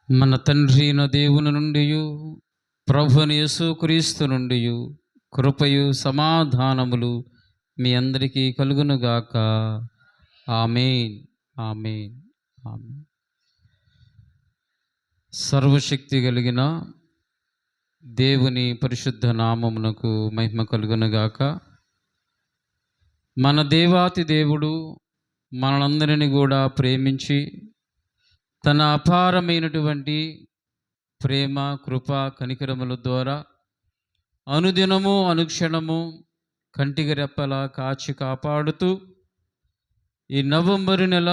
మన తండ్రి అయిన దేవుని నుండి ప్రభుని యేసుక్రీస్తు నుండి కృపయు సమాధానములు మీ అందరికీ కలుగునుగాక. ఆమేన్, ఆమేన్, ఆమేన్. సర్వశక్తి కలిగిన దేవుని పరిశుద్ధ నామమునకు మహిమ కలుగునుగాక. మన దేవాతి దేవుడు మనందరిని కూడా ప్రేమించి తన అపారమైనటువంటి ప్రేమ, కృప, కనికరముల ద్వారా అనుదినము అనుక్షణము కంటికి రెప్పలా కాచి కాపాడుతూ ఈ నవంబరు నెల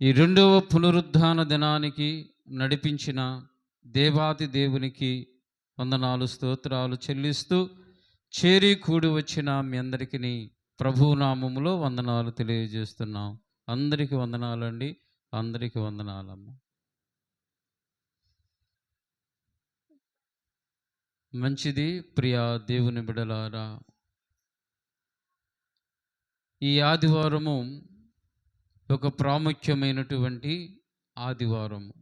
ఈ 2వ పునరుద్ధాన దినానికి నడిపించిన దేవాతి దేవునికి వందనాలు, స్తోత్రాలు చెల్లిస్తూ చేరి కూడి వచ్చిన మీ అందరికీ ప్రభునామములో వందనాలు తెలియజేస్తున్నాం. అందరికీ వందనాలండి, అందరికీ వందనాలమ్మ. మంచిది ప్రియా దేవుని బిడలారా, ఈ ఆదివారము ఒక ప్రాముఖ్యమైనటువంటి ఆదివారము.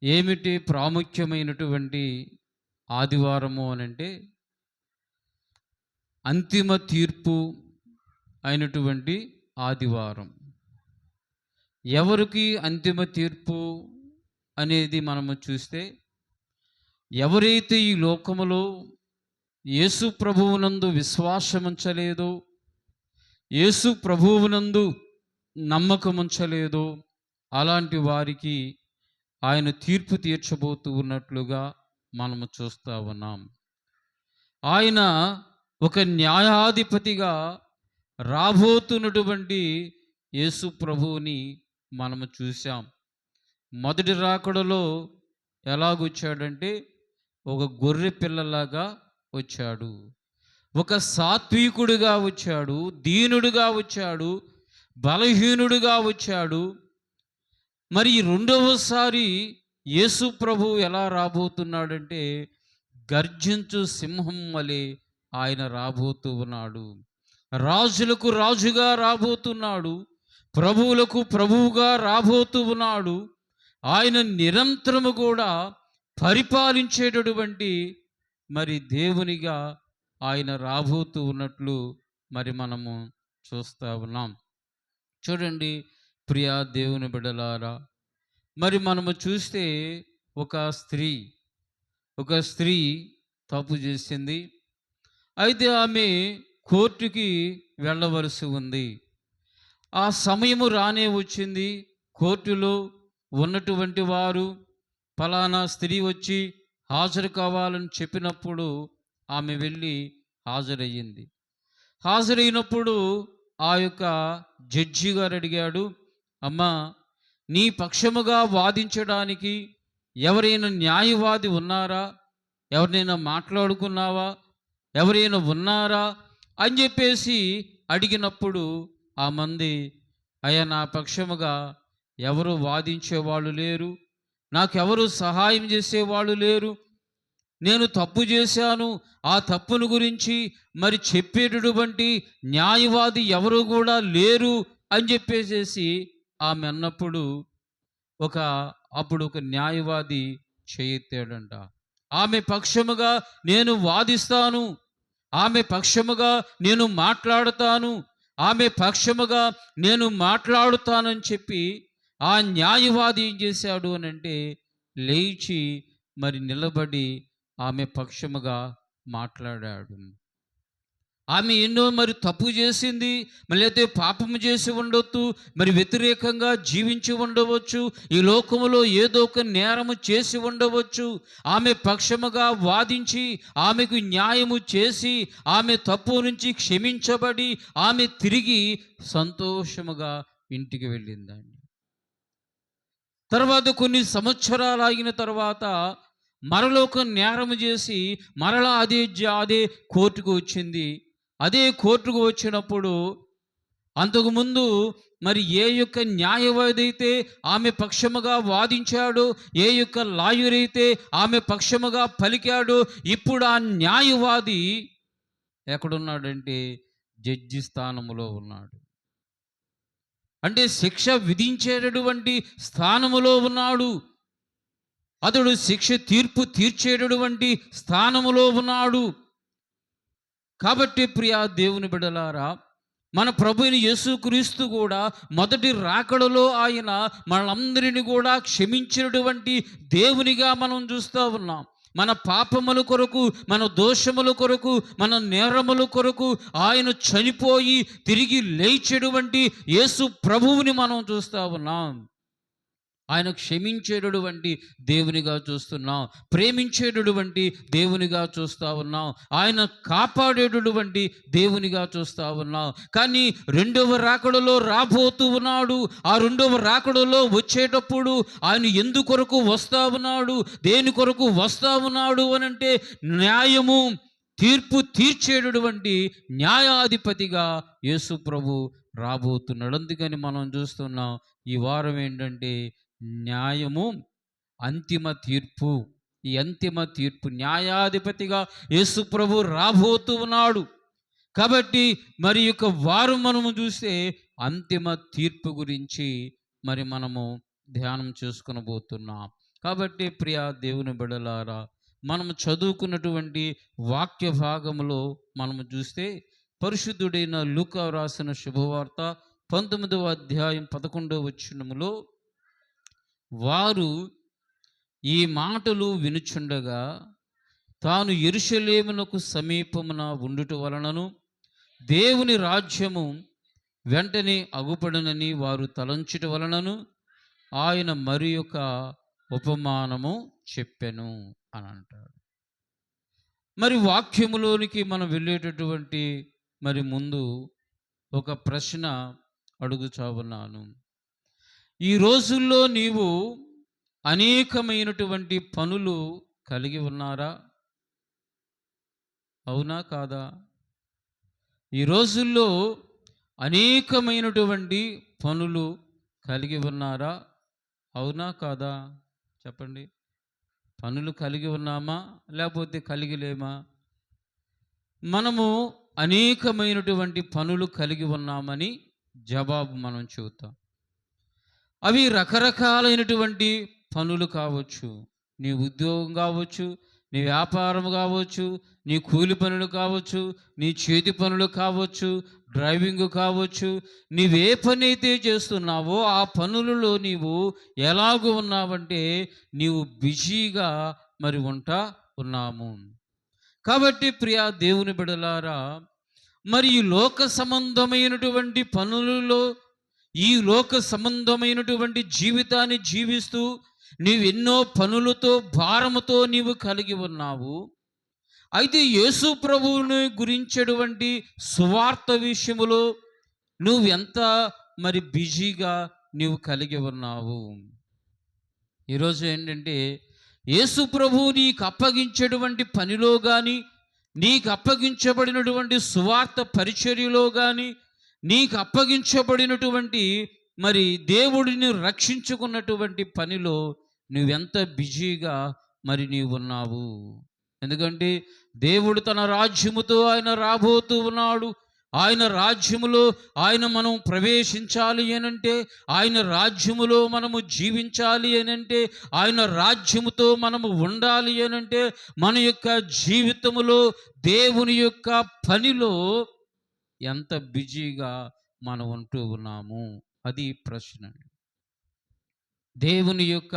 ఏమిటి ప్రాముఖ్యమైనటువంటి ఆదివారము అనంటే, అంతిమ తీర్పు అయినటువంటి ఆదివారం. ఎవరికి అంతిమ తీర్పు అనేది మనము చూస్తే, ఎవరైతే ఈ లోకములో యేసు ప్రభువునందు విశ్వాసముంచలేదో, యేసు ప్రభువునందు నమ్మకముంచలేదో అలాంటి వారికి ఆయన తీర్పు తీర్చబోతూ ఉన్నట్లుగా మనము చూస్తూ ఉన్నాం. ఆయన ఒక న్యాయాధిపతిగా రాబోతున్నటువంటి యేసు ప్రభువుని మనము చూసాం. మొదటి రాకడలో ఎలాగొచ్చాడంటే, ఒక గొర్రె పిల్లలాగా వచ్చాడు, ఒక సాత్వికుడిగా వచ్చాడు, దీనుడిగా వచ్చాడు, బలహీనుడిగా వచ్చాడు. మరి రెండవసారి యేసు ప్రభు ఎలా రాబోతున్నాడంటే, గర్జించు సింహం వలె ఆయన రాబోతూ ఉన్నాడు. రాజులకు రాజుగా రాబోతున్నాడు, ప్రభువులకు ప్రభువుగా రాబోతూ ఉన్నాడు. ఆయన నిరంతరము కూడా పరిపాలించేటటువంటి మరి దేవునిగా ఆయన రాబోతూ ఉన్నట్లు మరి మనము చూస్తూ ఉన్నాం. చూడండి ప్రియా దేవుని బిడ్డలారా, మరి మనము చూస్తే ఒక స్త్రీ తప్పు చేసింది. అయితే ఆమె కోర్టుకి వెళ్ళవలసి ఉంది. ఆ సమయము రానే వచ్చింది. కోర్టులో ఉన్నటువంటి వారు ఫలానా స్త్రీ వచ్చి హాజరు కావాలని చెప్పినప్పుడు ఆమె వెళ్ళి హాజరయ్యింది. హాజరైనప్పుడు ఆ యొక్క జడ్జి గారు అడిగాడు, అమ్మా, నీ పక్షముగా వాదించడానికి ఎవరైనా న్యాయవాది ఉన్నారా? ఎవరినైనా మాట్లాడుకున్నావా? ఎవరైనా ఉన్నారా అని చెప్పేసి అడిగినప్పుడు ఆ మంది, అయ్యా, నా పక్షముగా ఎవరు వాదించేవాళ్ళు లేరు, నాకెవరు సహాయం చేసేవాళ్ళు లేరు, నేను తప్పు చేశాను, ఆ తప్పును గురించి మరి చెప్పేటటువంటి న్యాయవాది ఎవరు కూడా లేరు అని చెప్పేసేసి ఆమె అన్నప్పుడు అప్పుడు ఒక న్యాయవాది చేయెత్తాడంట. ఆమె పక్షముగా నేను వాదిస్తాను, ఆమె పక్షముగా నేను మాట్లాడతాను, ఆమె పక్షముగా నేను మాట్లాడుతానని చెప్పి ఆ న్యాయవాది ఏం చేశాడు అని అంటే, లేచి మరి నిలబడి ఆమె పక్షముగా మాట్లాడాడు. ఆమె ఎన్నో మరి తప్పు చేసింది, మళ్ళీ అయితే పాపము చేసి ఉండొచ్చు, మరి వ్యతిరేకంగా జీవించి ఉండవచ్చు, ఈ లోకములో ఏదో ఒక నేరము చేసి ఉండవచ్చు. ఆమె పక్షముగా వాదించి ఆమెకు న్యాయము చేసి ఆమె తప్పు నుంచి క్షమించబడి ఆమె తిరిగి సంతోషముగా ఇంటికి వెళ్ళిందండి. తర్వాత కొన్ని సంవత్సరాలు ఆగిన తర్వాత మరలా ఒక నేరము చేసి మరలా అదే కోర్టుకు వచ్చింది. అదే కోర్టుకు వచ్చినప్పుడు అంతకుముందు మరి ఏ యొక్క న్యాయవాది అయితే ఆమె పక్షముగా వాదించాడో, ఏ యొక్క లాయర్ అయితే ఆమె పక్షముగా పలికాడో, ఇప్పుడు ఆ న్యాయవాది ఎక్కడున్నాడంటే జడ్జి స్థానంలో ఉన్నాడు. అంటే శిక్ష విధించేటటువంటి స్థానములో ఉన్నాడు. అతడు శిక్ష తీర్పు తీర్చేటటువంటి స్థానములో ఉన్నాడు. కాబట్టి ప్రియా దేవుని బిడ్డలారా, మన ప్రభువైన యేసుక్రీస్తు కూడా మొదటి రాకడలో ఆయన మనందరిని కూడా క్షమించినటువంటి దేవునిగా మనం చూస్తూ ఉన్నాం. మన పాపముల కొరకు, మన దోషముల కొరకు, మన నేరముల కొరకు ఆయన చనిపోయి తిరిగి లేచేటువంటి యేసు ప్రభువుని మనం చూస్తూ ఉన్నాం. ఆయన క్షమించేటటువంటి దేవునిగా చూస్తున్నాం, ప్రేమించేటటువంటి దేవునిగా చూస్తూ ఉన్నాం, ఆయన కాపాడేటటువంటి దేవునిగా చూస్తూ ఉన్నాం. కానీ రెండవ రాకడలో రాబోతూ ఉన్నాడు. ఆ రెండవ రాకడలో వచ్చేటప్పుడు ఆయన ఎందుకొరకు వస్తూ ఉన్నాడు, దేని కొరకు వస్తూ ఉన్నాడు అని అంటే, న్యాయము తీర్పు తీర్చేటటువంటి న్యాయాధిపతిగా యేసు ప్రభు రాబోతున్నాడు. అందుకని మనం చూస్తున్నాం ఈ వారం ఏంటంటే న్యాయము, అంతిమ తీర్పు. ఈ అంతిమ తీర్పు న్యాయాధిపతిగా యేసు ప్రభు రాబోతూ ఉన్నాడు. కాబట్టి మరి యొక్క వారం మనము చూస్తే అంతిమ తీర్పు గురించి మరి మనము ధ్యానం చేసుకొనబోతున్నాం. కాబట్టి ప్రియ దేవుని బిడ్డలారా, మనము చదువుకున్నటువంటి వాక్య భాగంలో మనము చూస్తే పరిశుద్ధుడైన లూకా రాసిన శుభవార్త 19వ అధ్యాయం 11వ వచనములో, వారు ఈ మాటలు వినుచుండగా తాను యెరూషలేమునకు సమీపమున ఉండుట వలనను దేవుని రాజ్యము వెంటనే అగుపడనని వారు తలంచుట వలనను ఆయన మరి యొక్క ఉపమానము చెప్పెను అని అంటాడు. మరి వాక్యములోనికి మనం వెళ్ళేటటువంటి మరి ముందు ఒక ప్రశ్న అడుగుచా ఉన్నాను. ఈ రోజుల్లో నీవు అనేకమైనటువంటి పనులు కలిగి ఉన్నారా? అవునా కాదా? ఈ రోజుల్లో అనేకమైనటువంటి పనులు కలిగి ఉన్నారా? అవునా కాదా? చెప్పండి. పనులు కలిగి ఉన్నామా, లేకపోతే కలిగి లేమా? మనము అనేకమైనటువంటి పనులు కలిగి ఉన్నామని జవాబు మనం చెబుతాం. అవి రకరకాలైనటువంటి పనులు కావచ్చు. నీ ఉద్యోగం కావచ్చు, నీ వ్యాపారం కావచ్చు, నీ కూలి పనులు కావచ్చు, నీ చేతి పనులు కావచ్చు, డ్రైవింగ్ కావచ్చు. నీవే పని అయితే చేస్తున్నావో ఆ పనులలో నీవు ఎలాగూ ఉన్నావంటే నీవు బిజీగా మరి ఉన్నాము. కాబట్టి ప్రియా దేవుని బిడ్డలారా, మరి ఈ లోక సంబంధమైనటువంటి పనులలో, ఈ లోక సంబంధమైనటువంటి జీవితాన్ని జీవిస్తూ నీవు ఎన్నో పనులతో, భారముతో నీవు కలిగి ఉన్నావు. అయితే యేసు ప్రభువుని గురించేటువంటి సువార్త విషయములో నువ్వెంత మరి బిజీగా నీవు కలిగి ఉన్నావు. ఈరోజు ఏంటంటే యేసు ప్రభువు నీకు అప్పగించేటువంటి పనిలో కానీ, నీకు అప్పగించబడినటువంటి సువార్త పరిచర్యలో కానీ, నీకు అప్పగించబడినటువంటి మరి దేవుడిని రక్షించుకున్నటువంటి పనిలో నువ్వెంత బిజీగా మరి నీవు ఉన్నావు. ఎందుకంటే దేవుడు తన రాజ్యముతో ఆయన రాబోతూ ఉన్నాడు. ఆయన రాజ్యములో మనం ప్రవేశించాలి అనంటే, ఆయన రాజ్యములో మనము జీవించాలి అనంటే, ఆయన రాజ్యముతో మనము ఉండాలి అనంటే, మన యొక్క జీవితములో దేవుని యొక్క పనిలో ఎంత బిజీగా మనం ఉంటూ ఉన్నాము, అది ప్రశ్న. దేవుని యొక్క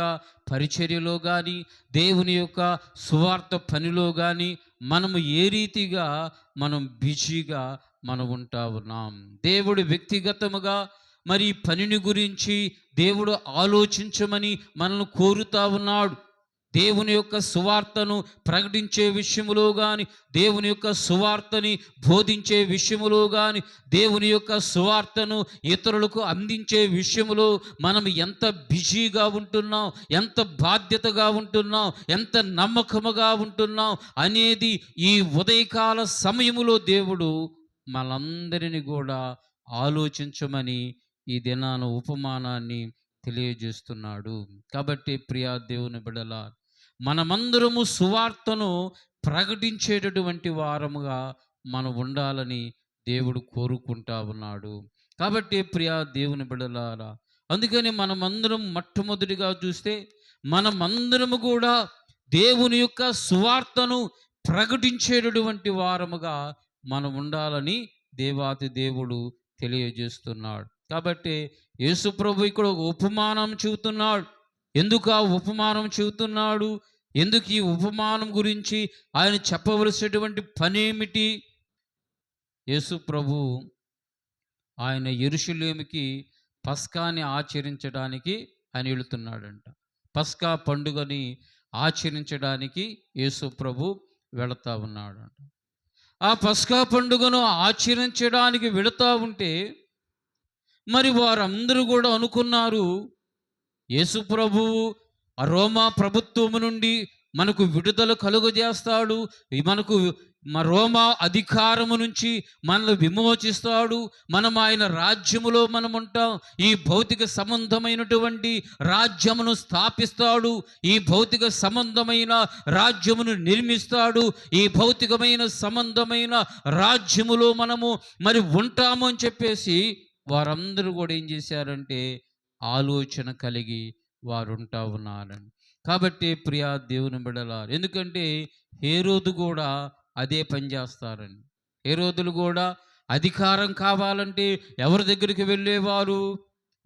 పరిచర్యలో కానీ, దేవుని యొక్క సువార్త పనిలో కానీ మనము ఏ రీతిగా మనం బిజీగా మనం ఉంటా ఉన్నాం. దేవుడు వ్యక్తిగతముగా మరి పనిని గురించి దేవుడు ఆలోచించమని మనల్ని కోరుతా ఉన్నాడు. దేవుని యొక్క సువార్తను ప్రకటించే విషయములో కానీ, దేవుని యొక్క సువార్తని బోధించే విషయములో కానీ, దేవుని యొక్క సువార్తను ఇతరులకు అందించే విషయములో మనం ఎంత బిజీగా ఉంటున్నాం, ఎంత బాధ్యతగా ఉంటున్నాం, ఎంత నమ్మకముగా ఉంటున్నాం అనేది ఈ ఉదయకాల సమయములో దేవుడు మనందరినీ కూడా ఆలోచించమని ఈ దినాన ఉపమానాన్ని తెలియజేస్తున్నాడు. కాబట్టి ప్రియా దేవుని బిడ్డలా, మనమందరము సువార్తను ప్రకటించేటటువంటి వారముగా మనం ఉండాలని దేవుడు కోరుకుంటా ఉన్నాడు. కాబట్టి ప్రియా దేవుని బిడ్డలారా, అందుకని మనమందరం మొట్టమొదటిగా చూస్తే మనమందరము కూడా దేవుని యొక్క సువార్తను ప్రకటించేటటువంటి వారముగా మనం ఉండాలని దేవాతి దేవుడు తెలియజేస్తున్నాడు. కాబట్టి యేసు ప్రభు ఇక్కడ ఒక ఉపమానం చెబుతున్నాడు. ఎందుకు ఆ ఉపమానం చెబుతున్నాడు? ఎందుకు ఈ ఉపమానం గురించి ఆయన చెప్పవలసినటువంటి పనేమిటి? యేసు ప్రభు ఆయన యెరూషలేముకి పస్కాని ఆచరించడానికి ఆయన వెళుతున్నాడంట. పస్కా పండుగని ఆచరించడానికి యేసు ప్రభు వెళతా ఉన్నాడంట. ఆ పస్కా పండుగను ఆచరించడానికి వెళుతూ ఉంటే మరి వారందరూ కూడా అనుకున్నారు, యేసు ప్రభువు రోమా ప్రభుత్వము నుండి మనకు విడుదల కలుగజేస్తాడు, మనకు రోమా అధికారము నుంచి మనల్ని విమోచిస్తాడు, మనం ఆయన రాజ్యములో మనం ఉంటాం, ఈ భౌతిక సంబంధమైనటువంటి రాజ్యమును స్థాపిస్తాడు, ఈ భౌతిక సంబంధమైన రాజ్యమును నిర్మిస్తాడు, ఈ భౌతికమైన సంబంధమైన రాజ్యములో మనము మరి ఉంటాము అని చెప్పేసి వారందరూ కూడా ఏం చేశారంటే ఆలోచన కలిగి వారు ఉంటా ఉన్నారండి. కాబట్టి ప్రియా దేవుని బిడ్డలారా, ఎందుకంటే హేరోదు కూడా అదే పని చేస్తారండి. హేరోదులు కూడా అధికారం కావాలంటే ఎవరి దగ్గరికి వెళ్ళేవారు?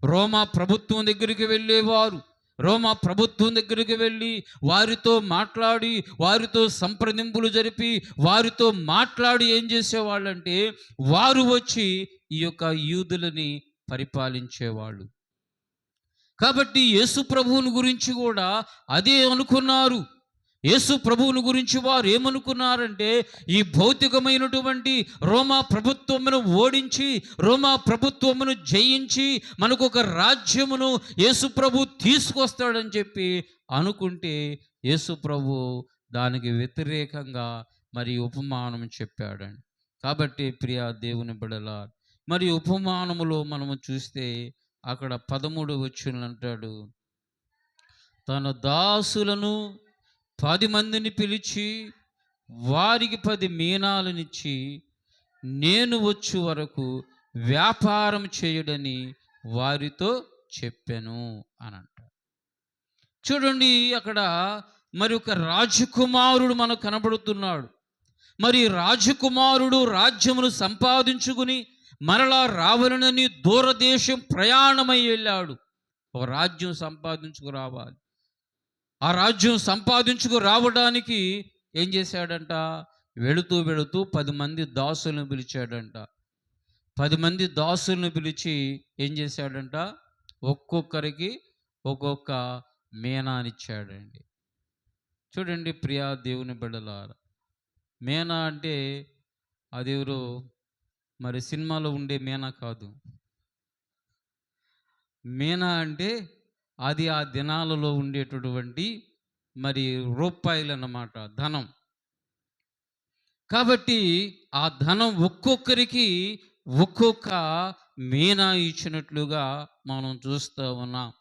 రోమా ప్రభుత్వం దగ్గరికి వెళ్ళేవారు. రోమా ప్రభుత్వం దగ్గరికి వెళ్ళి వారితో మాట్లాడి, వారితో సంప్రదింపులు జరిపి, వారితో మాట్లాడి ఏం చేసేవాళ్ళంటే వారు వచ్చి ఈ యొక్క యూదులని పరిపాలించేవాళ్ళు. కాబట్టి యేసు ప్రభువుని గురించి కూడా అదే అనుకున్నారు. యేసు ప్రభువుని గురించి వారు ఏమనుకున్నారంటే ఈ భౌతికమైనటువంటి రోమా ప్రభుత్వమును ఓడించి, రోమా ప్రభుత్వమును జయించి మనకు ఒక రాజ్యమును యేసు ప్రభు తీసుకొస్తాడని చెప్పి అనుకుంటే యేసు ప్రభు దానికి వ్యతిరేకంగా మరి ఉపమానం చెప్పాడండి. కాబట్టి ప్రియా దేవుని బిడ్డలారా, మరి ఉపమానములో మనము చూస్తే అక్కడ 13 వచనంలో అంటాడు, తన దాసులను 10 మందిని పిలిచి వారికి 10 మీనాలనిచ్చి నేను వచ్చు వరకు వ్యాపారం చేయడని వారితో చెప్పాను అని అంటాడు. చూడండి, అక్కడ మరి ఒక రాజకుమారుడు మనకు కనబడుతున్నాడు. మరి రాజకుమారుడు రాజ్యమును సంపాదించుకుని మరలా రావాలని దూరదేశం ప్రయాణమై వెళ్ళాడు. ఒక రాజ్యం సంపాదించుకు రావాలి. ఆ రాజ్యం సంపాదించుకు రావడానికి ఏం చేశాడంట? వెళుతూ వెళుతూ 10 మంది దాసులను పిలిచాడంట. 10 మంది దాసులను పిలిచి ఏం చేశాడంట? ఒక్కొక్కరికి ఒక్కొక్క మీనానిచ్చాడండి. చూడండి ప్రియా దేవుని బిడ్డలారా, మీనా అంటే అదెవరో మరి సినిమాలో ఉండే మీనా కాదు. మీనా అంటే అది ఆ దినాలలో ఉండేటటువంటి మరి రూపాయలు అన్నమాట, ధనం. కాబట్టి ఆ ధనం ఒక్కొక్కరికి ఒక్కొక్క మీనా ఇచ్చినట్లుగా మనం చూస్తూ ఉన్నాం.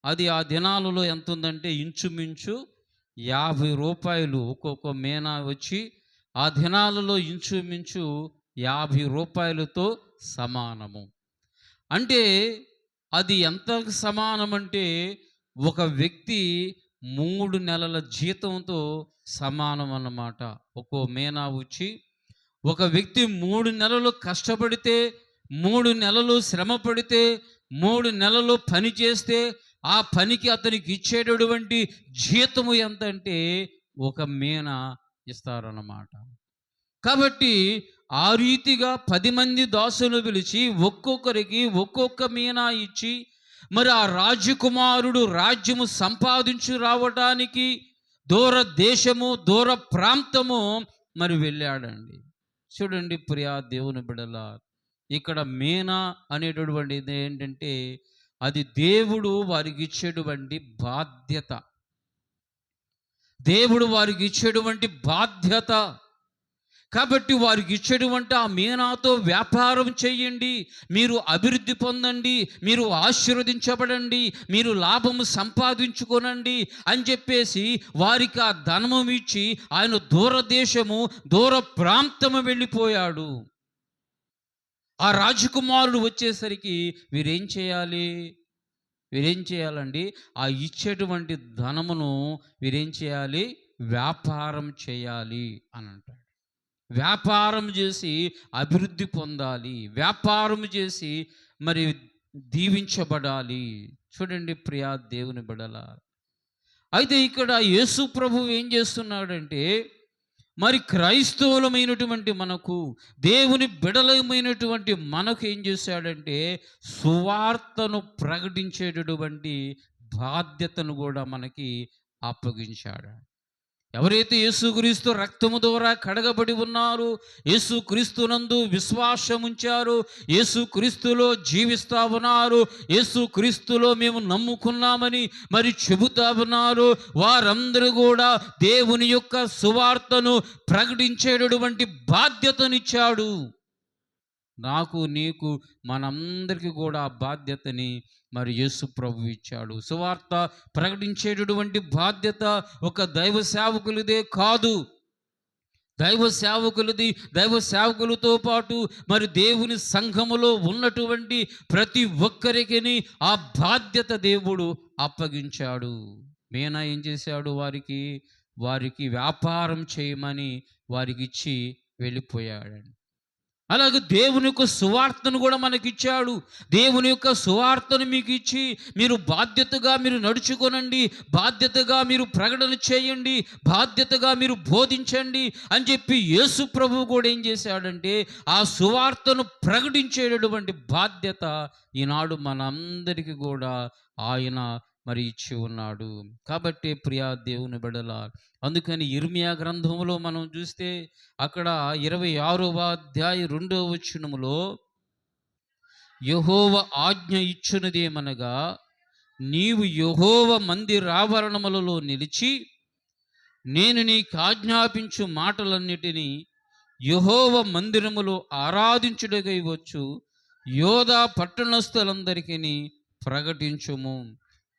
అది ఆ దినాలలో ఎంత ఉందంటే ఇంచుమించు 50 రూపాయలు ఒక్కొక్క మీనా వచ్చి ఆ దినాలలో ఇంచుమించు 50 రూపాయలతో సమానము. అంటే అది ఎంత సమానం అంటే ఒక వ్యక్తి 3 నెలల జీతంతో సమానం అన్నమాట. ఒక్కో మీనా వచ్చి ఒక వ్యక్తి 3 నెలలు కష్టపడితే, 3 నెలలు శ్రమ పడితే, 3 నెలలు పని చేస్తే ఆ పనికి అతనికి ఇచ్చేటటువంటి జీతము ఎంత అంటే ఒక మీనా ఇస్తారన్నమాట. కాబట్టి ఆ రీతిగా 10 మంది దాసులు పిలిచి ఒక్కొక్కరికి ఒక్కొక్క మీనా ఇచ్చి మరి ఆ రాజకుమారుడు రాజ్యము సంపాదించు రావడానికి దూర దేశము, దూర ప్రాంతము మరి వెళ్ళాడండి. చూడండి ప్రియా దేవుని బిడ్డలా, ఇక్కడ మీనా అనేటటువంటిది ఏంటంటే అది దేవుడు వారికి ఇచ్చేటువంటి బాధ్యత. దేవుడు వారికి ఇచ్చేటువంటి బాధ్యత. కాబట్టి వారికి ఇచ్చేటువంటి ఆ మీనాతో వ్యాపారం చేయండి, మీరు అభివృద్ధి పొందండి, మీరు ఆశీర్వదించబడండి, మీరు లాభము సంపాదించుకోనండి అని చెప్పేసి వారికి ఆ ధనము ఇచ్చి ఆయన దూరదేశము, దూర ప్రాంతము వెళ్ళిపోయాడు. ఆ రాజకుమారుడు వచ్చేసరికి వీరేం చేయాలి? వీరేం చేయాలండి? ఆ ఇచ్చేటువంటి ధనమును వీరేం చేయాలి? వ్యాపారం చేయాలి అని అంటాడు. వ్యాపారం చేసి అభివృద్ధి పొందాలి. వ్యాపారం చేసి మరి దీవించబడాలి. చూడండి ప్రియా దేవుని బిడ్డలారా. అయితే ఇక్కడ యేసు ప్రభువు ఏం చేస్తున్నాడంటే, మరి క్రైస్తవులమైనటువంటి మనకు, దేవుని బిడలమైనటువంటి మనకు ఏం చేశాడంటే, సువార్తను ప్రకటించేటటువంటి బాధ్యతను కూడా మనకి అప్పగించాడు. ఎవరైతే యేసుక్రీస్తు రక్తము ద్వారా కడగబడి ఉన్నారో, యేసుక్రీస్తునందు విశ్వాసం ఉంచారో, యేసుక్రీస్తులో జీవిస్తా ఉన్నారు, యేసుక్రీస్తులో మేము నమ్ముకున్నామని మరి చెబుతా ఉన్నారు, వారందరూ కూడా దేవుని యొక్క సువార్తను ప్రకటించేటటువంటి బాధ్యతనిచ్చాడు. నాకు, నీకు, మనందరికీ కూడా ఆ బాధ్యతని మరి యేసు ప్రభు ఇచ్చాడు. సువార్త ప్రకటించేటటువంటి బాధ్యత ఒక దైవ సేవకులదే కాదు. దైవ సేవకులతో పాటు మరి దేవుని సంఘములో ఉన్నటువంటి ప్రతి ఒక్కరికి ఆ బాధ్యత దేవుడు అప్పగించాడు. మీనా ఏం చేశాడు? వారికి వ్యాపారం చేయమని వారికి ఇచ్చి వెళ్ళిపోయాడండి. అలాగే దేవుని యొక్క సువార్తను కూడా మనకిచ్చాడు. దేవుని యొక్క సువార్తను మీకు ఇచ్చి మీరు బాధ్యతగా మీరు నడుచుకొనండి, బాధ్యతగా మీరు ప్రకటన చేయండి, బాధ్యతగా మీరు బోధించండి అని చెప్పి యేసు ప్రభువు కూడా ఏం చేశాడంటే, ఆ సువార్తను ప్రకటించేటటువంటి బాధ్యత ఈనాడు మనందరికీ కూడా ఆయన మరి ఇచ్చి ఉన్నాడు. కాబట్టి ప్రియా దేవుని బిడ్డల, అందుకని ఇర్మియా గ్రంథంలో మనం చూస్తే అక్కడ 26వ అధ్యాయం 2వ వచనములో యెహోవా ఆజ్ఞ ఇచ్చునదేమనగా, నీవు యెహోవా మందిరావరణములలో నిలిచి నేను నీకు ఆజ్ఞాపించు మాటలన్నిటినీ యెహోవా మందిరములో ఆరాధించుటకై వచ్చు యోధా పట్టణస్థులందరికీ ప్రకటించుము.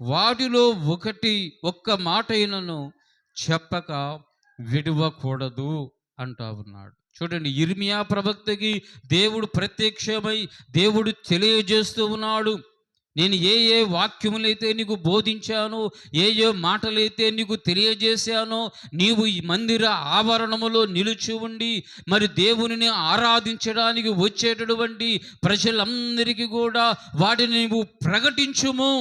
వాటిలో ఒక్క మాటైనను చెప్పక విడవకూడదు అంటా ఉన్నాడు. చూడండి, ఇర్మియా ప్రవక్తకి దేవుడు ప్రత్యక్షమై దేవుడు తెలియజేస్తూ ఉన్నాడు. నేను ఏ వాక్యములైతే నీకు బోధించానో, ఏ మాటలైతే నీకు తెలియజేశానో, నీవు ఈ మందిర ఆవరణములో నిలిచి ఉండి మరి దేవునిని ఆరాధించడానికి వచ్చేటటువంటి ప్రజలందరికీ కూడా వాటిని నీవు ప్రకటించుము.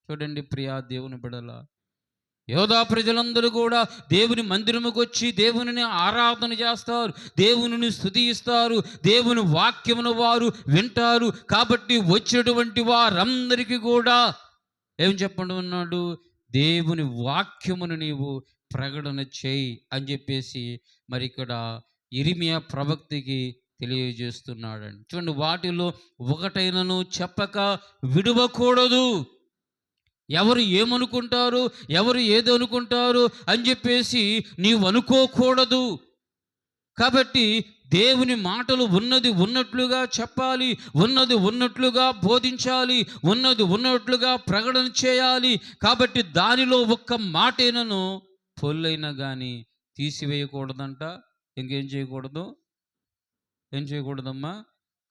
చూడండి ప్రియా దేవుని బిడ్డల, యోధా ప్రజలందరూ కూడా దేవుని మందిరముకు వచ్చి దేవునిని ఆరాధన చేస్తారు, దేవునిని స్తుతిస్తారు, దేవుని వాక్యమును వారు వింటారు. కాబట్టి వచ్చేటువంటి వారందరికీ కూడా ఏం చెప్పండి ఉన్నాడు? దేవుని వాక్యమును నీవు ప్రకటన చేయి అని చెప్పేసి మరి ఇక్కడ ఇర్మియా ప్రవక్తకి తెలియజేస్తున్నాడండి. చూడండి, వాటిలో ఒకటైనను చెప్పక విడవకూడదు. ఎవరు ఏమనుకుంటారు, ఎవరు ఏదో అనుకుంటారు అని చెప్పేసి నీవు అనుకోకూడదు. కాబట్టి దేవుని మాటలు ఉన్నది ఉన్నట్లుగా చెప్పాలి, ఉన్నది ఉన్నట్లుగా బోధించాలి, ఉన్నది ఉన్నట్లుగా ప్రకటన చేయాలి. కాబట్టి దానిలో ఒక్క మాటైనను పొల్లైనా కానీ తీసివేయకూడదంట. ఇంకేం చేయకూడదు? ఏం చేయకూడదమ్మా?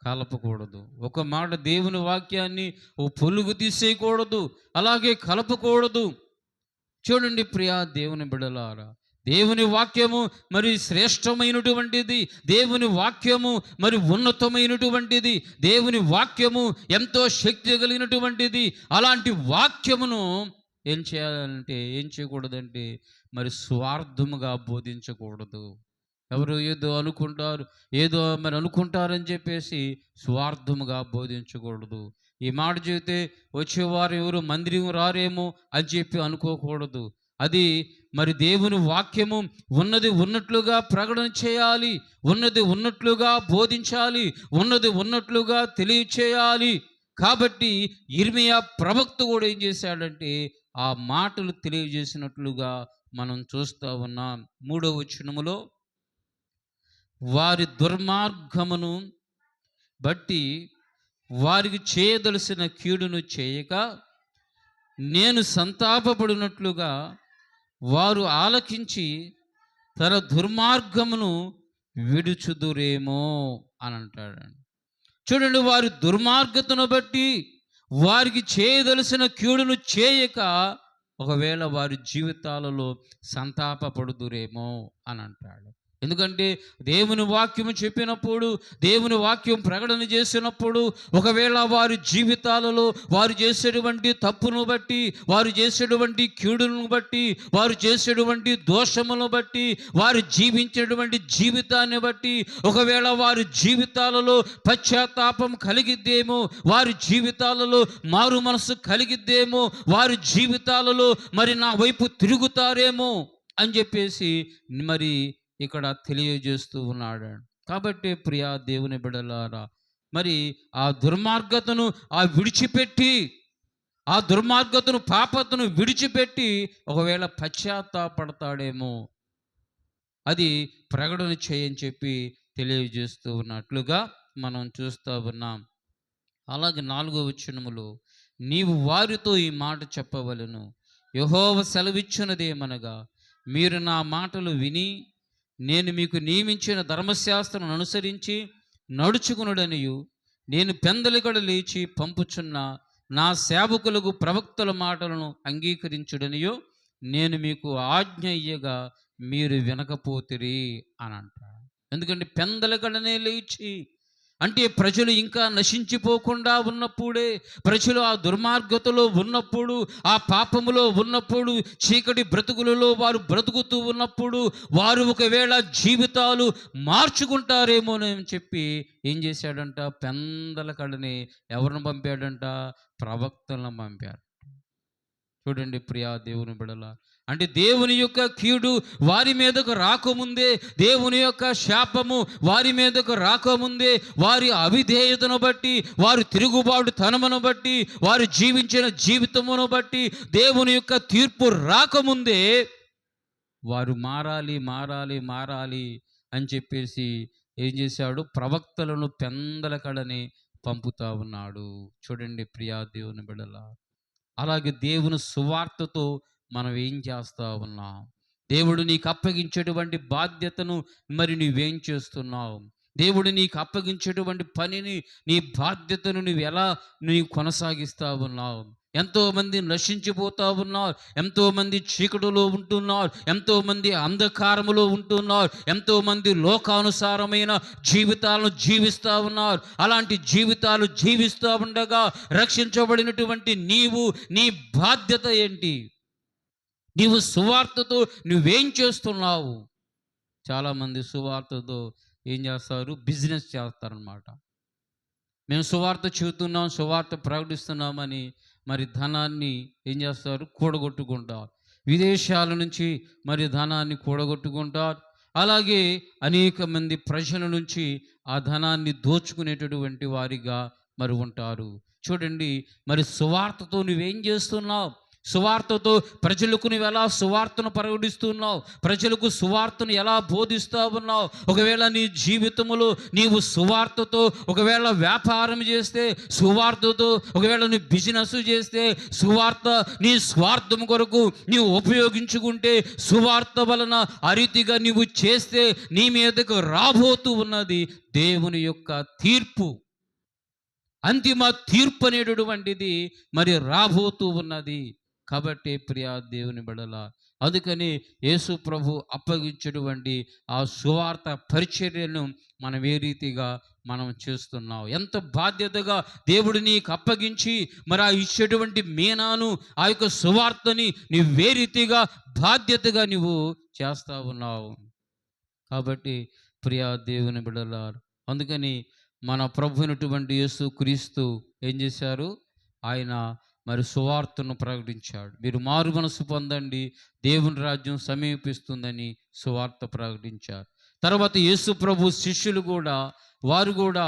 కలపకూడదు. ఒక మాట దేవుని వాక్యాన్ని ఓ పొలుగు తీసేయకూడదు, అలాగే కలపకూడదు. చూడండి ప్రియా దేవుని బిడలారా, దేవుని వాక్యము మరి శ్రేష్టమైనటువంటిది, దేవుని వాక్యము మరి ఉన్నతమైనటువంటిది, దేవుని వాక్యము ఎంతో శక్తి కలిగినటువంటిది. అలాంటి వాక్యమును ఏం చేయాలంటే, ఏం చేయకూడదంటే మరి స్వార్థముగా బోధించకూడదు. ఎవరు ఏదో అనుకుంటారని చెప్పేసి స్వార్థముగా బోధించకూడదు. ఈ మాట చెబితే వచ్చేవారు ఎవరు మందిరం రారేమో అని చెప్పి అనుకోకూడదు. అది మరి దేవుని వాక్యము ఉన్నది ఉన్నట్లుగా ప్రకటన చేయాలి, ఉన్నది ఉన్నట్లుగా బోధించాలి, ఉన్నది ఉన్నట్లుగా తెలియచేయాలి. కాబట్టి ఇర్మియా ప్రవక్త కూడా ఏం చేశాడంటే ఆ మాటలు తెలియజేసినట్లుగా మనం చూస్తూ ఉన్నాం. 3వ వచనములో, వారి దుర్మార్గమును బట్టి వారికి చేయదలసిన కీడును చేయక నేను సంతాపపడినట్లుగా వారు ఆలకించి తన దుర్మార్గమును విడుచుదురేమో అని అంటాడండి. చూడండి, వారి దుర్మార్గతను బట్టి వారికి చేయదలసిన కీడును చేయక ఒకవేళ వారి జీవితాలలో సంతాపపడుదురేమో అని అంటాడు. ఎందుకంటే దేవుని వాక్యము చెప్పినప్పుడు, దేవుని వాక్యం ప్రకటన చేసినప్పుడు ఒకవేళ వారి జీవితాలలో వారు చేసేటువంటి తప్పును బట్టి, వారు చేసేటువంటి కీడులను బట్టి, వారు చేసేటువంటి దోషములను బట్టి, వారు జీవించేటువంటి జీవితాన్ని బట్టి ఒకవేళ వారి జీవితాలలో పశ్చాత్తాపం కలిగిద్దేమో, వారి జీవితాలలో మారు మనసు కలిగిద్దేమో, వారి జీవితాలలో మరి నా వైపు తిరుగుతారేమో అని చెప్పేసి మరి ఇక్కడ తెలియజేస్తూ ఉన్నాడు. కాబట్టి ప్రియా దేవుని బిడ్డలారా, మరి ఆ దుర్మార్గతను విడిచిపెట్టి, ఆ దుర్మార్గతను పాపతను విడిచిపెట్టి ఒకవేళ పశ్చాత్తాపడతాడేమో, అది ప్రకటన చేయని చెప్పి తెలియజేస్తూ ఉన్నట్లుగా మనం చూస్తూ ఉన్నాం. అలాగే 4వ వచనములో, నీవు వారితో ఈ మాట చెప్పవలెను, యెహోవా సెలవిచ్చినదేమనగా, మీరు నా మాటలు విని నేను మీకు నియమించిన ధర్మశాస్త్రం అనుసరించి నడుచుకునుడనియు, నేను పెందలికడ లేచి పంపుచున్న నా సేవకులకు ప్రవక్తల మాటలను అంగీకరించుడనియో నేను మీకు ఆజ్ఞ ఇయ్యగా మీరు వినకపోతిరి అని అంటాడు. ఎందుకంటే పెందలకడనే లేచి, అంటే ప్రజలు ఇంకా నశించిపోకుండా ఉన్నప్పుడే, ప్రజలు ఆ దుర్మార్గతలో ఉన్నప్పుడు, ఆ పాపములో ఉన్నప్పుడు, చీకటి బ్రతుకులలో వారు బ్రతుకుతూ ఉన్నప్పుడు వారు ఒకవేళ జీవితాలు మార్చుకుంటారేమోనని చెప్పి ఏం చేశాడంట, పెందలకడనే ఎవరిని పంపాడంట, ప్రవక్తలను పంపాడు. చూడండి ప్రియా దేవుని బిడల, అంటే దేవుని యొక్క కీడు వారి మీదకు రాకముందే, దేవుని యొక్క శాపము వారి మీదకు రాకముందే, వారి అవిధేయతను బట్టి, వారి తిరుగుబాటు తనమును బట్టి, వారు జీవించిన జీవితమును బట్టి, దేవుని యొక్క తీర్పు రాకముందే వారు మారాలి మారాలి మారాలి అని చెప్పేసి ఏం చేశాడు, ప్రవక్తలను పెందలకడని పంపుతా ఉన్నాడు. చూడండి ప్రియా దేవుని బిడల, అలాగే దేవుని సువార్తతో మనం ఏం చేస్తూ ఉన్నాం, దేవుడు నీకు అప్పగించేటువంటి బాధ్యతను మరి నువ్వేం చేస్తున్నావు, దేవుడు నీకు అప్పగించేటువంటి పనిని, నీ బాధ్యతను నువ్వు ఎలా కొనసాగిస్తూ ఉన్నావు. ఎంతోమంది నశించిపోతూ ఉన్నారు, ఎంతోమంది చీకటిలో ఉంటున్నారు, ఎంతోమంది అంధకారములో ఉంటున్నారు, ఎంతోమంది లోకానుసారమైన జీవితాలను జీవిస్తూ ఉన్నారు. అలాంటి జీవితాలు జీవిస్తూ ఉండగా రక్షించబడినటువంటి నీవు, నీ బాధ్యత ఏంటి, నీవు సువార్తతో నువ్వేం చేస్తున్నావు? చాలామంది సువార్తతో ఏం చేస్తారు, బిజినెస్ చేస్తారనమాట. మేము సువార్త చెబుతున్నాం, సువార్త ప్రకటిస్తున్నామని మరి ధనాన్ని ఏం చేస్తారు, కూడగొట్టుకుంటారు. విదేశాల నుంచి మరి ధనాన్ని కూడగొట్టుకుంటారు. అలాగే అనేక మంది ప్రజల నుంచి ఆ ధనాన్ని దోచుకునేటటువంటి వారిగా మరి ఉంటారు. చూడండి, మరి సువార్తతో నువ్వేం చేస్తున్నావు, సువార్తతో ప్రజలకు నువ్వు ఎలా సువార్తను ప్రకటిస్తున్నావు, ప్రజలకు సువార్తను ఎలా బోధిస్తూ ఉన్నావు? ఒకవేళ నీ జీవితంలో నీవు సువార్తతో ఒకవేళ వ్యాపారం చేస్తే, సువార్తతో ఒకవేళ నువ్వు బిజినెస్ చేస్తే, సువార్త నీ స్వార్థం కొరకు నీవు ఉపయోగించుకుంటే, సువార్త వలన అరీతిగా నీవు చేస్తే నీ మీదకు రాబోతూ ఉన్నది దేవుని యొక్క తీర్పు. అంతిమ తీర్పు అనేటటువంటిది మరి రాబోతూ ఉన్నది. కాబట్టి ప్రియా దేవుని బిడ్డల, అందుకని యేసు ప్రభు అప్పగించేటువంటి ఆ సువార్త పరిచర్యను మనం ఏ రీతిగా మనం చేస్తున్నాం, ఎంత బాధ్యతగా దేవుడు నీకు అప్పగించి మరి ఆ ఇచ్చేటువంటి మీనాను, ఆ యొక్క సువార్తని నువ్వే రీతిగా బాధ్యతగా నువ్వు చేస్తా ఉన్నావు. కాబట్టి ప్రియా దేవుని బిడ్డల, అందుకని మన ప్రభువైనటువంటి యేసు క్రీస్తు ఏం చేశారు, ఆయన మరి సువార్తను ప్రకటించాడు. మీరు మారు మనసు పొందండి, దేవుని రాజ్యం సమీపిస్తుందని సువార్త ప్రకటించారు. తర్వాత యేసు ప్రభు శిష్యులు కూడా, వారు కూడా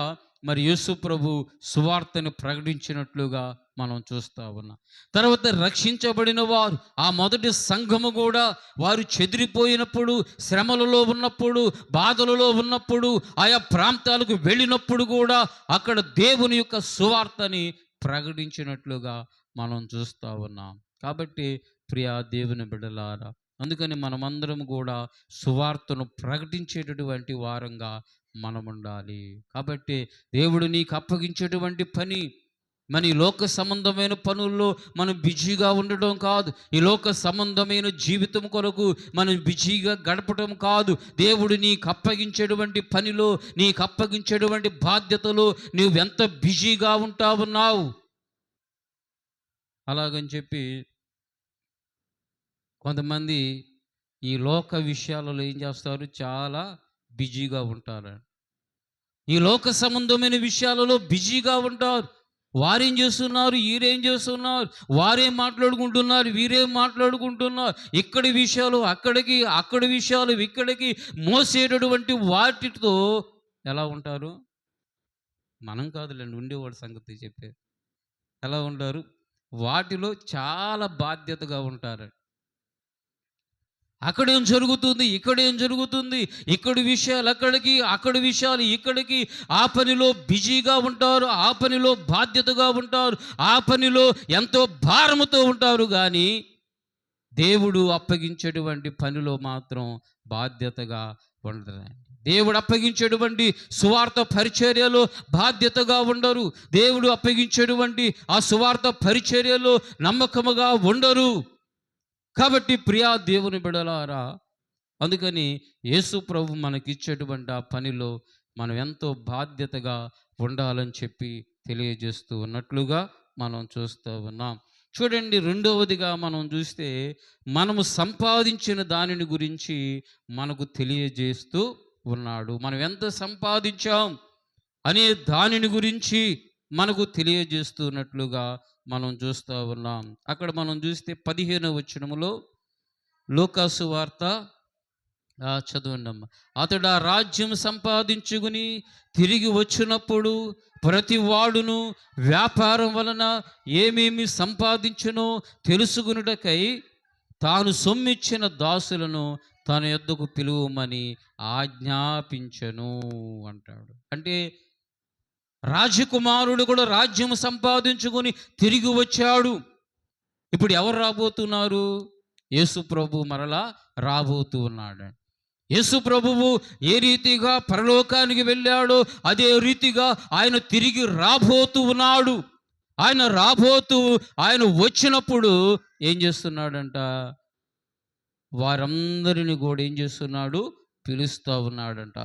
మరి యేసు ప్రభు సువార్తను ప్రకటించినట్లుగా మనం చూస్తూ ఉన్నాం. తర్వాత రక్షించబడిన వారు, ఆ మొదటి సంఘము కూడా వారు చెదిరిపోయినప్పుడు, శ్రమలలో ఉన్నప్పుడు, బాధలలో ఉన్నప్పుడు, ఆయా ప్రాంతాలకు వెళ్ళినప్పుడు కూడా అక్కడ దేవుని యొక్క సువార్తని ప్రకటించినట్లుగా మనం చూస్తూ ఉన్నాం. కాబట్టి ప్రియా దేవుని బిడ్డలారా, అందుకని మనమందరం కూడా సువార్తను ప్రకటించేటటువంటి వారంగా మనం ఉండాలి. కాబట్టి దేవుడు నీకు అప్పగించేటువంటి పని మన ఈ లోక సంబంధమైన పనుల్లో మనం బిజీగా ఉండడం కాదు. ఈ లోక సంబంధమైన జీవితం కొరకు మనం బిజీగా గడపటం కాదు. దేవుడు నీకు అప్పగించేటువంటి పనిలో, నీకు అప్పగించేటువంటి బాధ్యతలో నువ్వెంత బిజీగా ఉంటావున్నావు. అలాగని చెప్పి కొంతమంది ఈ లోక విషయాలలో ఏం చేస్తారు, చాలా బిజీగా ఉంటారు. ఈ లోక సంబంధమైన విషయాలలో బిజీగా ఉంటారు. వారేం చేస్తున్నారు, వీరేం చేస్తున్నారు, వారేం మాట్లాడుకుంటున్నారు, వీరేం మాట్లాడుకుంటున్నారు, ఇక్కడి విషయాలు అక్కడికి, అక్కడి విషయాలు ఇక్కడికి మోసేటటువంటి వాటితో ఎలా ఉంటారు? మనం కాదులేండి, ఉండేవాడి సంగతి చెప్పే. ఎలా ఉంటారు? వాటిలో చాలా బాధ్యతగా ఉంటారు. అక్కడేం జరుగుతుంది, ఇక్కడేం జరుగుతుంది, ఇక్కడి విషయాలు అక్కడికి, అక్కడి విషయాలు ఇక్కడికి, ఆ పనిలో బిజీగా ఉంటారు, ఆ పనిలో బాధ్యతగా ఉంటారు, ఆ పనిలో ఎంతో భారముతో ఉంటారు. కానీ దేవుడు అప్పగించేటువంటి పనిలో మాత్రం బాధ్యతగా ఉండరు. దేవుడు అప్పగించేటువంటి సువార్త పరిచర్యలో బాధ్యతగా ఉండరు. దేవుడు అప్పగించేటువంటి ఆ సువార్త పరిచర్యలో నమ్మకముగా ఉండరు. కాబట్టి ప్రియా దేవుని బిడలారా, అందుకని యేసు ప్రభు మనకిచ్చేటువంటి ఆ పనిలో మనం ఎంతో బాధ్యతగా ఉండాలని చెప్పి తెలియజేస్తూ ఉన్నట్లుగా మనం చూస్తూ ఉన్నాం. చూడండి, రెండవదిగా మనం చూస్తే మనము సంపాదించిన దానిని గురించి మనకు తెలియజేస్తూ ఉన్నాడు. మనం ఎంత సంపాదించాం అనే దానిని గురించి మనకు తెలియజేస్తున్నట్లుగా మనం చూస్తూ ఉన్నాం. అక్కడ మనం చూస్తే 15వ వచనములో లూకాసు వార్త చదవండి అమ్మ. అతడు ఆ రాజ్యం సంపాదించుకుని తిరిగి వచ్చినప్పుడు ప్రతి వాడును వ్యాపారం వలన ఏమేమి సంపాదించునో తెలుసుకునుటకై తాను సొమ్మిచ్చిన దాసులను తన యొద్దకు పిలువమని ఆజ్ఞాపించెను అంటాడు. అంటే రాజకుమారుడు కూడా రాజ్యం సంపాదించుకొని తిరిగి వచ్చాడు. ఇప్పుడు ఎవరు రాబోతున్నారు? యేసు ప్రభు మరలా రాబోతూ ఉన్నాడు. యేసు ప్రభువు ఏ రీతిగా పరలోకానికి వెళ్ళాడో అదే రీతిగా ఆయన తిరిగి రాబోతూ ఉన్నాడు. ఆయన వచ్చినప్పుడు ఏం చేస్తున్నాడంట? వారందరిని కూడా ఏం చేస్తున్నాడు? పిలుస్తూ ఉన్నాడంట.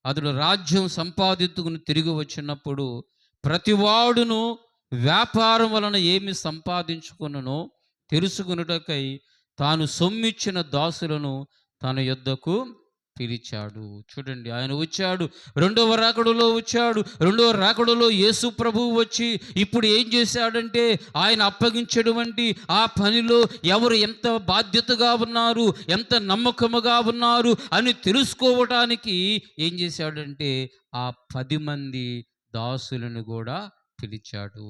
అతడు రాజ్యం సంపాదించుకుని తిరిగి వచ్చినప్పుడు ప్రతివాడును వ్యాపారం వలన ఏమి సంపాదించుకున్ననో తెలుసుకున్నటకై తాను సొమ్మిచ్చిన దాసులను తన యొద్దకు పిలిచాడు. చూడండి, ఆయన వచ్చాడు, రెండవ రాకడలో యేసు ప్రభువు వచ్చి ఇప్పుడు ఏం చేశాడంటే ఆయన అప్పగించేటువంటి ఆ పనిలో ఎవరు ఎంత బాధ్యతగా ఉన్నారు, ఎంత నమ్మకముగా ఉన్నారు అని తెలుసుకోవటానికి ఏం చేశాడంటే ఆ 10 మంది దాసులను కూడా పిలిచాడు.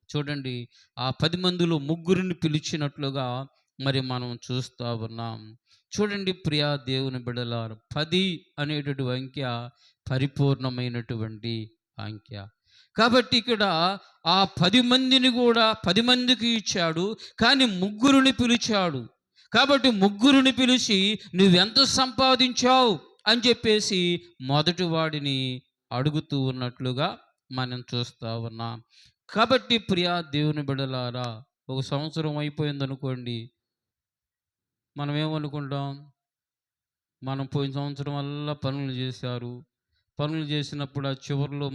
చూడండి, ఆ 10 మందిలో ముగ్గురిని పిలిచినట్లుగా మరి మనం చూస్తూ ఉన్నాం. చూడండి ప్రియా దేవుని బిడ్డలారా, 10 అనేటువంటి అంకె పరిపూర్ణమైనటువంటి అంకె. కాబట్టి ఇక్కడ ఆ 10 మందిని కూడా 10 మందికి ఇచ్చాడు, కానీ ముగ్గురిని పిలిచాడు. కాబట్టి ముగ్గురిని పిలిచి నువ్వెంత సంపాదించావు అని చెప్పేసి మొదటి వాడిని అడుగుతూ ఉన్నట్లుగా మనం చూస్తూ ఉన్నాం. కాబట్టి ప్రియా దేవుని బిడ్డలారా, ఒక సంవత్సరం అయిపోయిందనుకోండి, మనం ఏమనుకుంటాం? మనం పోయిన సంవత్సరం వల్ల పనులు చేసినప్పుడు ఆ చివరిలో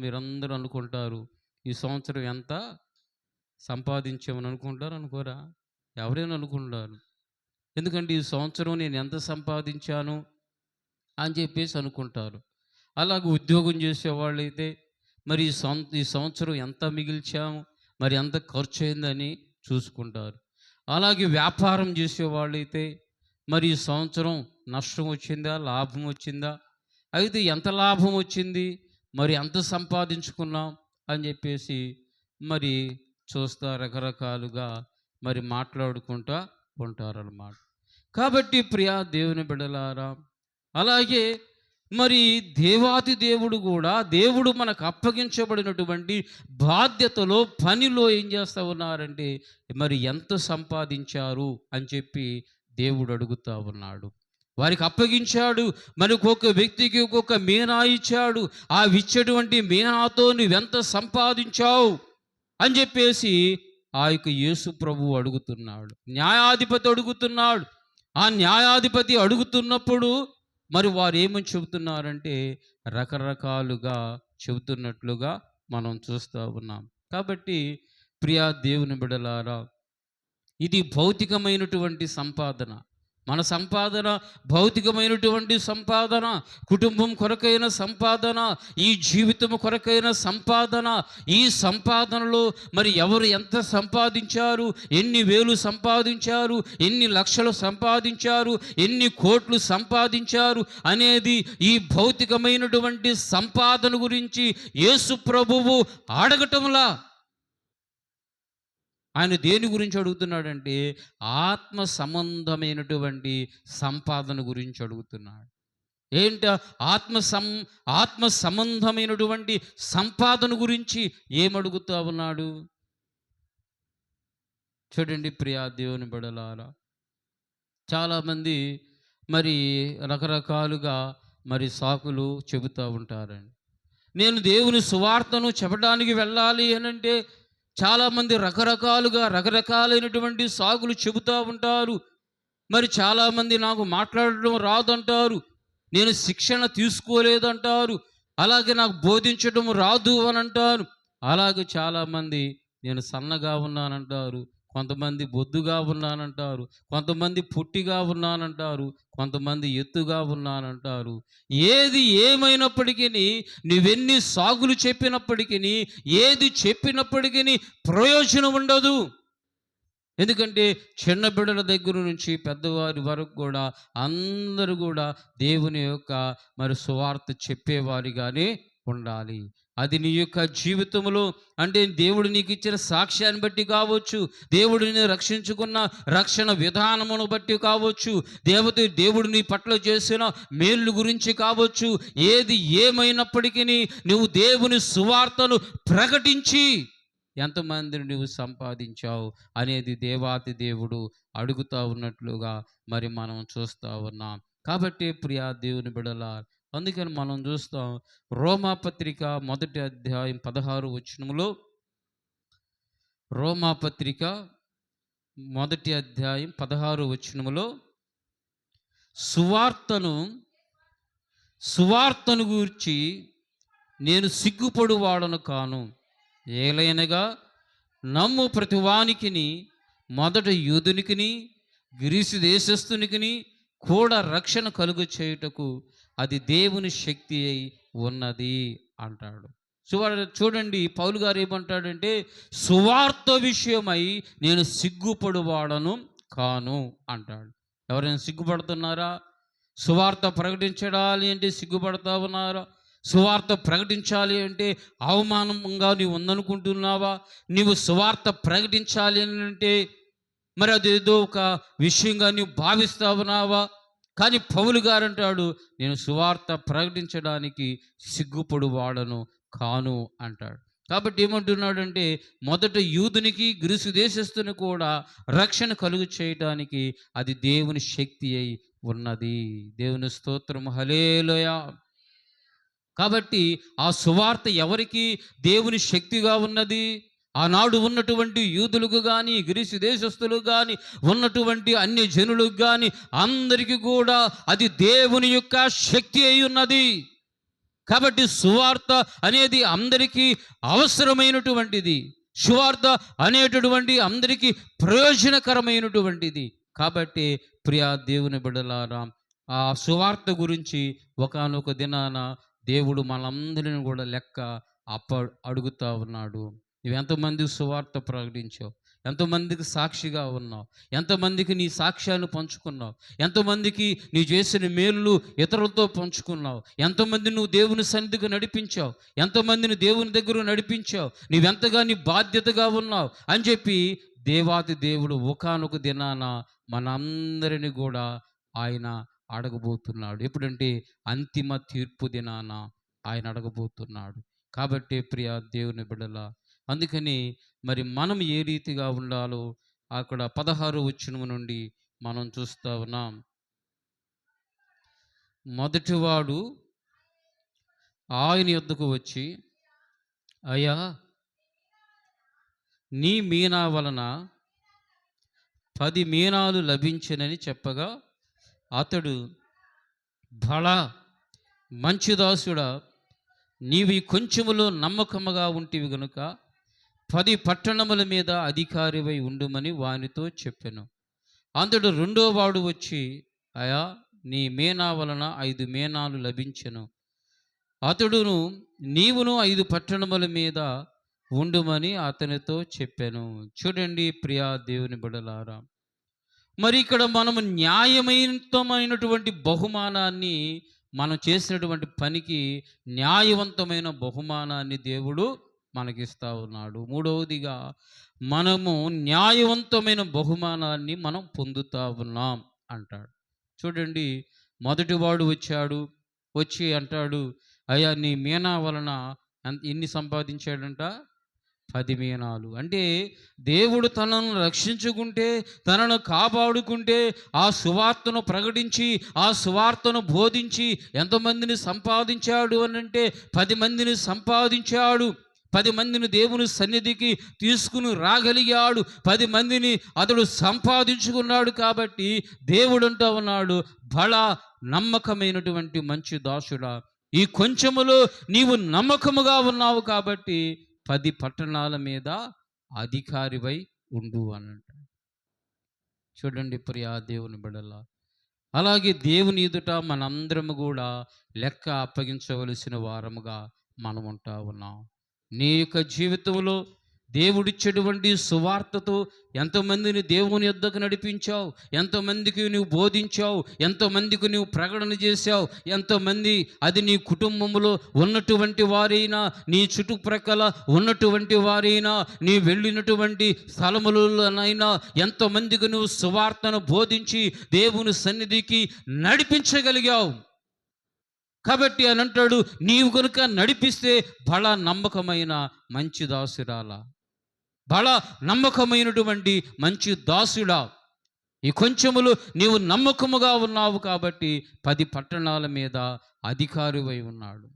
మీరందరూ అనుకుంటారు, ఈ సంవత్సరం ఎంత సంపాదించామని అనుకుంటారు. అనుకోరా? ఎవరైనా అనుకుంటారు. ఎందుకంటే ఈ సంవత్సరం నేను ఎంత సంపాదించాను అని చెప్పేసి అనుకుంటారు. అలాగే ఉద్యోగం చేసేవాళ్ళైతే మరి ఈ సంవత్సరం ఎంత మిగిల్చాము, మరి ఎంత ఖర్చు అయిందని చూసుకుంటారు. అలాగే వ్యాపారం చేసేవాళ్ళైతే మరి ఈ సంవత్సరం నష్టం వచ్చిందా, లాభం వచ్చిందా, అయితే ఎంత లాభం వచ్చింది, మరి ఎంత సంపాదించుకున్నాం అని చెప్పేసి మరి చూస్తా రకరకాలుగా మరి మాట్లాడుకుంటూ ఉంటారన్నమాట. కాబట్టి ప్రియా దేవుని బిడ్డలారా, అలాగే మరి దేవాది దేవుడు కూడా, దేవుడు మనకు అప్పగించబడినటువంటి బాధ్యతలో పనిలో ఏం చేస్తూ ఉన్నారంటే మరి ఎంత సంపాదించారు అని చెప్పి దేవుడు అడుగుతూ ఉన్నాడు. వారికి అప్పగించాడు. మరి ఒక్కొక్క వ్యక్తికి ఒక్కొక్క మీనా ఇచ్చాడు. ఆ ఇచ్చేటువంటి మీనాతో నువ్వెంత సంపాదించావు అని చెప్పేసి ఆ యొక్క యేసు ప్రభువు అడుగుతున్నాడు. న్యాయాధిపతి అడుగుతున్నాడు. ఆ న్యాయాధిపతి అడుగుతున్నప్పుడు మరి వారు ఏమని చెబుతున్నారంటే రకరకాలుగా చెబుతున్నట్లుగా మనం చూస్తూ ఉన్నాం. కాబట్టి ప్రియా దేవుని బిడలారా, ఇది భౌతికమైనటువంటి సంపాదన. మన సంపాదన భౌతికమైనటువంటి సంపాదన, కుటుంబం కొరకైన సంపాదన, ఈ జీవితం కొరకైన సంపాదన. ఈ సంపాదనలో మరి ఎవరు ఎంత సంపాదించారు, ఎన్ని వేలు సంపాదించారు, ఎన్ని లక్షలు సంపాదించారు, ఎన్ని కోట్లు సంపాదించారు అనేది ఈ భౌతికమైనటువంటి సంపాదన గురించి యేసు ప్రభువు అడగటంలా. ఆయన దేని గురించి అడుగుతున్నాడంటే ఆత్మ సంబంధమైనటువంటి సంపాదన గురించి అడుగుతున్నాడు. ఏంట ఆత్మ సంబంధమైనటువంటి సంపాదన గురించి ఏమడుగుతా ఉన్నాడు? చూడండి ప్రియా దేవుని బిడ్డలారా, చాలామంది మరి రకరకాలుగా మరి సాకులు చెబుతూ ఉంటారండి. నేను దేవుని సువార్తను చెప్పడానికి వెళ్ళాలి అనంటే చాలామంది రకరకాలైనటువంటి సాకులు చెబుతూ ఉంటారు. మరి చాలామంది నాకు మాట్లాడడం రాదంటారు, నేను శిక్షణ తీసుకోలేదంటారు, అలాగే నాకు బోధించడం రాదు అని అంటారు. అలాగే చాలామంది నేను సన్నగా ఉన్నానంటారు, కొంతమంది బొద్దుగా ఉన్నానంటారు, కొంతమంది పొట్టిగా ఉన్నానంటారు, కొంతమంది ఎత్తుగా ఉన్నానంటారు. ఏది ఏమైనప్పటికీ, నువ్వెన్ని సాగులు చెప్పినప్పటికీ, ఏది చెప్పినప్పటికీ ప్రయోజనం ఉండదు. ఎందుకంటే చిన్న బిడ్డల దగ్గర నుంచి పెద్దవారి వరకు కూడా అందరూ కూడా దేవుని యొక్క మరి సువార్త చెప్పేవారిగానే ఉండాలి. అది నీ యొక్క జీవితంలో అంటే దేవుడు నీకు ఇచ్చిన సాక్ష్యాన్ని బట్టి కావచ్చు, దేవుడిని రక్షించుకున్న రక్షణ విధానమును బట్టి కావచ్చు, దేవుడు నీ పట్ల చేసిన మేలు గురించి కావచ్చు, ఏది ఏమైనప్పటికీ నువ్వు దేవుని సువార్తను ప్రకటించి ఎంతమందిని నువ్వు సంపాదించావు అనేది దేవాతి దేవుడు అడుగుతూ ఉన్నట్లుగా మరి మనం చూస్తూ ఉన్నాం. కాబట్టి ప్రియా దేవుని బిడల, అందుకని మనం చూస్తాం రోమాపత్రిక 1వ అధ్యాయం 16వ వచనములో, రోమాపత్రిక 1వ అధ్యాయం 16వ వచనములో సువార్తను గూర్చి నేను సిగ్గుపడువాడను కాను, ఏలైనగా నమ్ము ప్రతివానికిని, మొదట యూదునికిని గ్రీసు దేశస్థునికిని కూడా రక్షణ కలుగు చేయుటకు అది దేవుని శక్తి అయి ఉన్నది అంటాడు. చూడండి పౌలు గారు ఏమంటాడంటే సువార్త విషయమై నేను సిగ్గుపడువాడను కాను అంటాడు. ఎవరైనా సిగ్గుపడుతున్నారా? సువార్త ప్రకటించడాలి అంటే సిగ్గుపడతా ఉన్నారా? సువార్త ప్రకటించాలి అంటే అవమానంగా నీవు ఉందనుకుంటున్నావా? నీవు సువార్త ప్రకటించాలి అంటే మరి అదేదో ఒక విషయంగా నీవు భావిస్తా ఉన్నావా? కానీ పౌలు గారు అంటాడు, నేను సువార్త ప్రకటించడానికి సిగ్గుపడువాడను కాను అంటాడు. కాబట్టి ఏమంటున్నాడంటే మొదట యూదునికి గ్రీసు దేశస్థుని కూడా రక్షణ కలుగు చేయడానికి అది దేవుని శక్తి అయి ఉన్నది. దేవుని స్తోత్రం, హల్లెలూయా. కాబట్టి ఆ సువార్త ఎవరికి దేవుని శక్తిగా ఉన్నది? ఆనాడు ఉన్నటువంటి యూదులకు కానీ గ్రీసు దేశస్థులకు కానీ ఉన్నటువంటి అన్య జనులకు కానీ అందరికీ కూడా అది దేవుని యొక్క శక్తి అయి ఉన్నది. కాబట్టి సువార్త అనేది అందరికీ అవసరమైనటువంటిది. సువార్త అనేటటువంటి అందరికీ ప్రయోజనకరమైనటువంటిది. కాబట్టి ప్రియా దేవుని బిడ్డలారా, ఆ సువార్త గురించి ఒకానొక దినాన దేవుడు మనందరిని కూడా లెక్క అడుగుతా ఉన్నాడు. నువ్వు ఎంతమందికి సువార్త ప్రకటించావు? ఎంతమందికి సాక్షిగా ఉన్నావు? ఎంతమందికి నీ సాక్ష్యాన్ని పంచుకున్నావు? ఎంతమందికి నీ చేసిన మేలులు ఇతరులతో పంచుకున్నావు? ఎంతమంది నువ్వు దేవుని సన్నిధికి నడిపించావు? ఎంతమందిని దేవుని దగ్గర నడిపించావు? నీవెంతగా నీ బాధ్యతగా ఉన్నావు అని చెప్పి దేవాతి దేవుడు ఒకానొక దినాన మనందరిని కూడా ఆయన అడగబోతున్నాడు. ఎప్పుడంటే అంతిమ తీర్పు దినాన ఆయన అడగబోతున్నాడు. కాబట్టి ప్రియ దేవుని బిడ్డల, అందుకని మరి మనం ఏ రీతిగా ఉండాలో అక్కడ 16వ వచనం నుండి మనం చూస్తూ ఉన్నాం. మొదటివాడు ఆయన యొద్దకు వచ్చి, అయ్యా, నీ మీనా వలన 10 మీనాలు లభించినని చెప్పగా, అతడు, భళా, మంచి దాసుడా, నీవు ఈ కొంచెములో నమ్మకముగా ఉంటివి గనుక 10 పట్టణముల మీద అధికారివై ఉండుమని వానితో చెప్పెను. అందుడు రెండో వాడు వచ్చి, అయా, నీ మీనా వలన 5 మీనాలు లభించెను. అతడును, నీవును 5 పట్టణముల మీద ఉండుమని అతనితో చెప్పాను. చూడండి ప్రియా దేవుని బిడ్డలారా, మరి ఇక్కడ మనము న్యాయమైనటువంటి బహుమానాన్ని, మనం చేసినటువంటి పనికి న్యాయవంతమైన బహుమానాన్ని దేవుడు మనకిస్తా ఉన్నాడు. మూడవదిగా, మనము న్యాయవంతమైన బహుమానాన్ని మనం పొందుతా ఉన్నాం అంటాడు. చూడండి, మొదటివాడు వచ్చి అంటాడు, అయ్యా, నీ మీనా వలన ఎన్ని సంపాదించాడంట? 10 మీనాలు. అంటే దేవుడు తనను రక్షించుకుంటే, తనను కాపాడుకుంటే, ఆ సువార్తను ప్రకటించి, ఆ సువార్తను బోధించి ఎంతమందిని సంపాదించాడు అని అంటే 10 మందిని సంపాదించాడు. 10 మందిని దేవుని సన్నిధికి తీసుకుని రాగలిగాడు. 10 మందిని అతడు సంపాదించుకున్నాడు. కాబట్టి దేవుడు అంటూ ఉన్నాడు, బలా నమ్మకమైనటువంటి మంచి దాసుడా, ఈ కొంచెములో నీవు నమ్మకముగా ఉన్నావు కాబట్టి 10 పట్టణాల మీద అధికారివై ఉండు అని అంటాడు. చూడండి ప్రియా దేవుని బిడ్డలా, అలాగే దేవుని ఎదుట మనందరము కూడా లెక్క అప్పగించవలసిన వారముగా మనం ఉంటా ఉన్నాం. నీ యొక్క జీవితంలో దేవుడిచ్చేటువంటి సువార్తతో ఎంతమందిని దేవుని యొద్దకు నడిపించావు, ఎంతమందికి నువ్వు బోధించావు, ఎంతమందికి నువ్వు ప్రకటన చేశావు, ఎంతమంది, అది నీ కుటుంబంలో ఉన్నటువంటి వారైనా, నీ చుట్టుప్రక్కల ఉన్నటువంటి వారైనా, నీ వెళ్ళినటువంటి స్థలములలోనైనా ఎంతమందికి నువ్వు సువార్తను బోధించి దేవుని సన్నిధికి నడిపించగలిగావు. కాబట్టి అని అంటాడు, నీవు కనుక నడిపిస్తే బల నమ్మకమైన మంచి దాసురాలా, బల నమ్మకమైనటువంటి మంచి దాసుడా, ఈ కొంచెములు నీవు నమ్మకముగా ఉన్నావు కాబట్టి 10 పట్టణాల మీద అధికారివై ఉన్నాడు.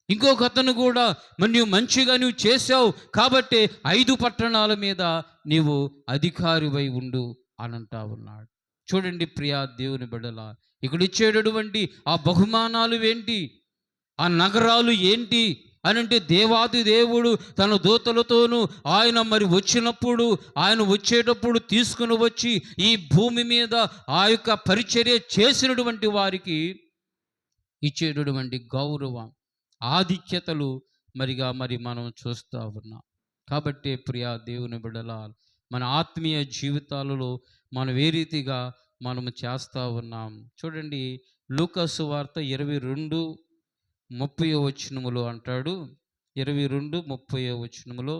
ఇంకొక అతను కూడా, మరి నువ్వు మంచిగా నువ్వు చేశావు కాబట్టి 5 పట్టణాల మీద నీవు అధికారివై ఉండు అని అంటా ఉన్నాడు. చూడండి ప్రియా దేవుని బిడ్డలా, ఇక్కడ ఇచ్చేటటువంటి ఆ బహుమానాలు ఏంటి, ఆ నగరాలు ఏంటి అని అంటే, దేవాది దేవుడు తన దూతలతోనూ ఆయన మరి వచ్చినప్పుడు, ఆయన వచ్చేటప్పుడు తీసుకుని వచ్చి ఈ భూమి మీద ఆ యొక్క పరిచర్య చేసినటువంటి వారికి ఇచ్చేటటువంటి గౌరవం, ఆధిక్యతలు మరి మనం చూస్తూ ఉన్నాం. కాబట్టి ప్రియా దేవుని బిడ్డల, మన ఆత్మీయ జీవితాలలో మనం ఏ రీతిగా మనము చేస్తూ ఉన్నాం. చూడండి, లూకా సువార్త 22:30 అంటాడు, 22:30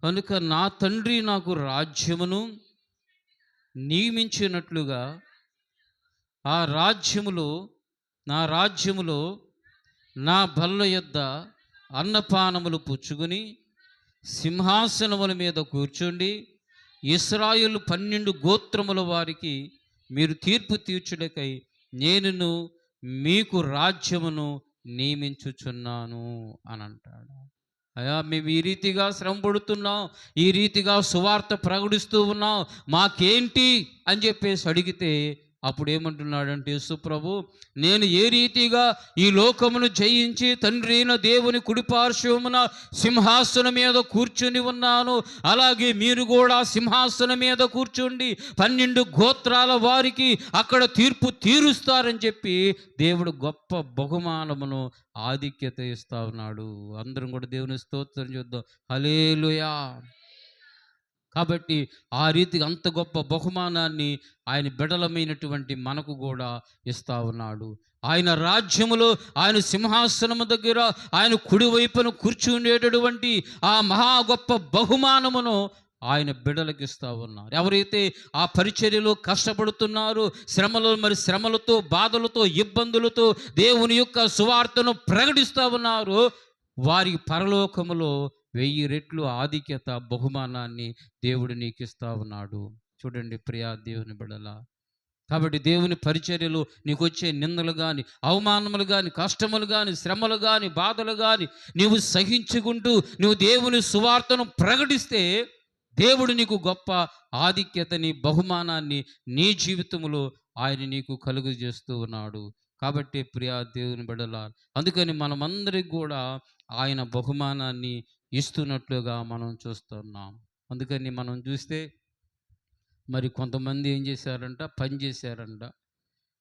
కనుక నా తండ్రి నాకు రాజ్యమును నియమించినట్లుగా నా రాజ్యములో నా బల్ల యొద్ద అన్నపానములు పుచ్చుకొని సింహాసనముల మీద కూర్చోండి, ఇశ్రాయేలు 12 గోత్రముల వారికి మీరు తీర్పు తీర్చుటకై నేను మీకు రాజ్యమును నియమించుచున్నాను అని అంటాడు. అయ్యా, మేము ఈ రీతిగా శ్రమ పడుతున్నాం, ఈ రీతిగా సువార్త ప్రకటిస్తూ ఉన్నాం, మాకేంటి అని చెప్పేసి అడిగితే అప్పుడు ఏమంటున్నాడంటే, యేసుప్రభు, నేను ఏ రీతిగా ఈ లోకమును జయించి తండ్రి అయిన దేవుని కుడిపార్శ్వమున సింహాసనం మీద కూర్చుని ఉన్నాను, అలాగే మీరు కూడా సింహాసనం మీద కూర్చోండి, 12 గోత్రాల వారికి అక్కడ తీర్పు తీరుస్తారని చెప్పి దేవుడు గొప్ప బహుమానమును, ఆధిక్యత ఇస్తా ఉన్నాడు. అందరం కూడా దేవుని స్తోత్రం చేద్దాం. హల్లెలూయా. కాబట్టి ఆ రీతిగా అంత గొప్ప బహుమానాన్ని ఆయన బిడలమైనటువంటి మనకు కూడా ఇస్తా ఉన్నాడు. ఆయన రాజ్యములో, ఆయన సింహాసనము దగ్గర ఆయన కుడివైపున కూర్చుండేటటువంటి ఆ మహా గొప్ప బహుమానమును ఆయన బిడలకు ఇస్తా ఉన్నారు. ఎవరైతే ఆ పరిచర్యలో కష్టపడుతున్నారో, శ్రమలతో, బాధలతో, ఇబ్బందులతో దేవుని యొక్క సువార్తను ప్రకటిస్తూ ఉన్నారో, వారికి పరలోకములో 1000 రెట్లు ఆధిక్యత, బహుమానాన్ని దేవుడు నీకు ఇస్తా ఉన్నాడు. చూడండి ప్రియా దేవుని బిడ్డలా, కాబట్టి దేవుని పరిచర్యలు నీకు వచ్చే నిందలు కానీ, అవమానములు కానీ, కష్టములు కానీ, శ్రమలు కానీ, బాధలు కానీ నీవు సహించుకుంటూ నువ్వు దేవుని సువార్తను ప్రకటిస్తే దేవుడు నీకు గొప్ప ఆధిక్యతని, బహుమానాన్ని నీ జీవితంలో ఆయన నీకు కలుగు చేస్తూ ఉన్నాడు. కాబట్టి ప్రియా దేవుని బిడ్డలా, అందుకని మనమందరికి కూడా ఆయన బహుమానాన్ని ఇస్తున్నట్లుగా మనం చూస్తున్నాం. అందుకని మనం చూస్తే మరి కొంతమంది ఏం చేశారంట, పని చేశారంట.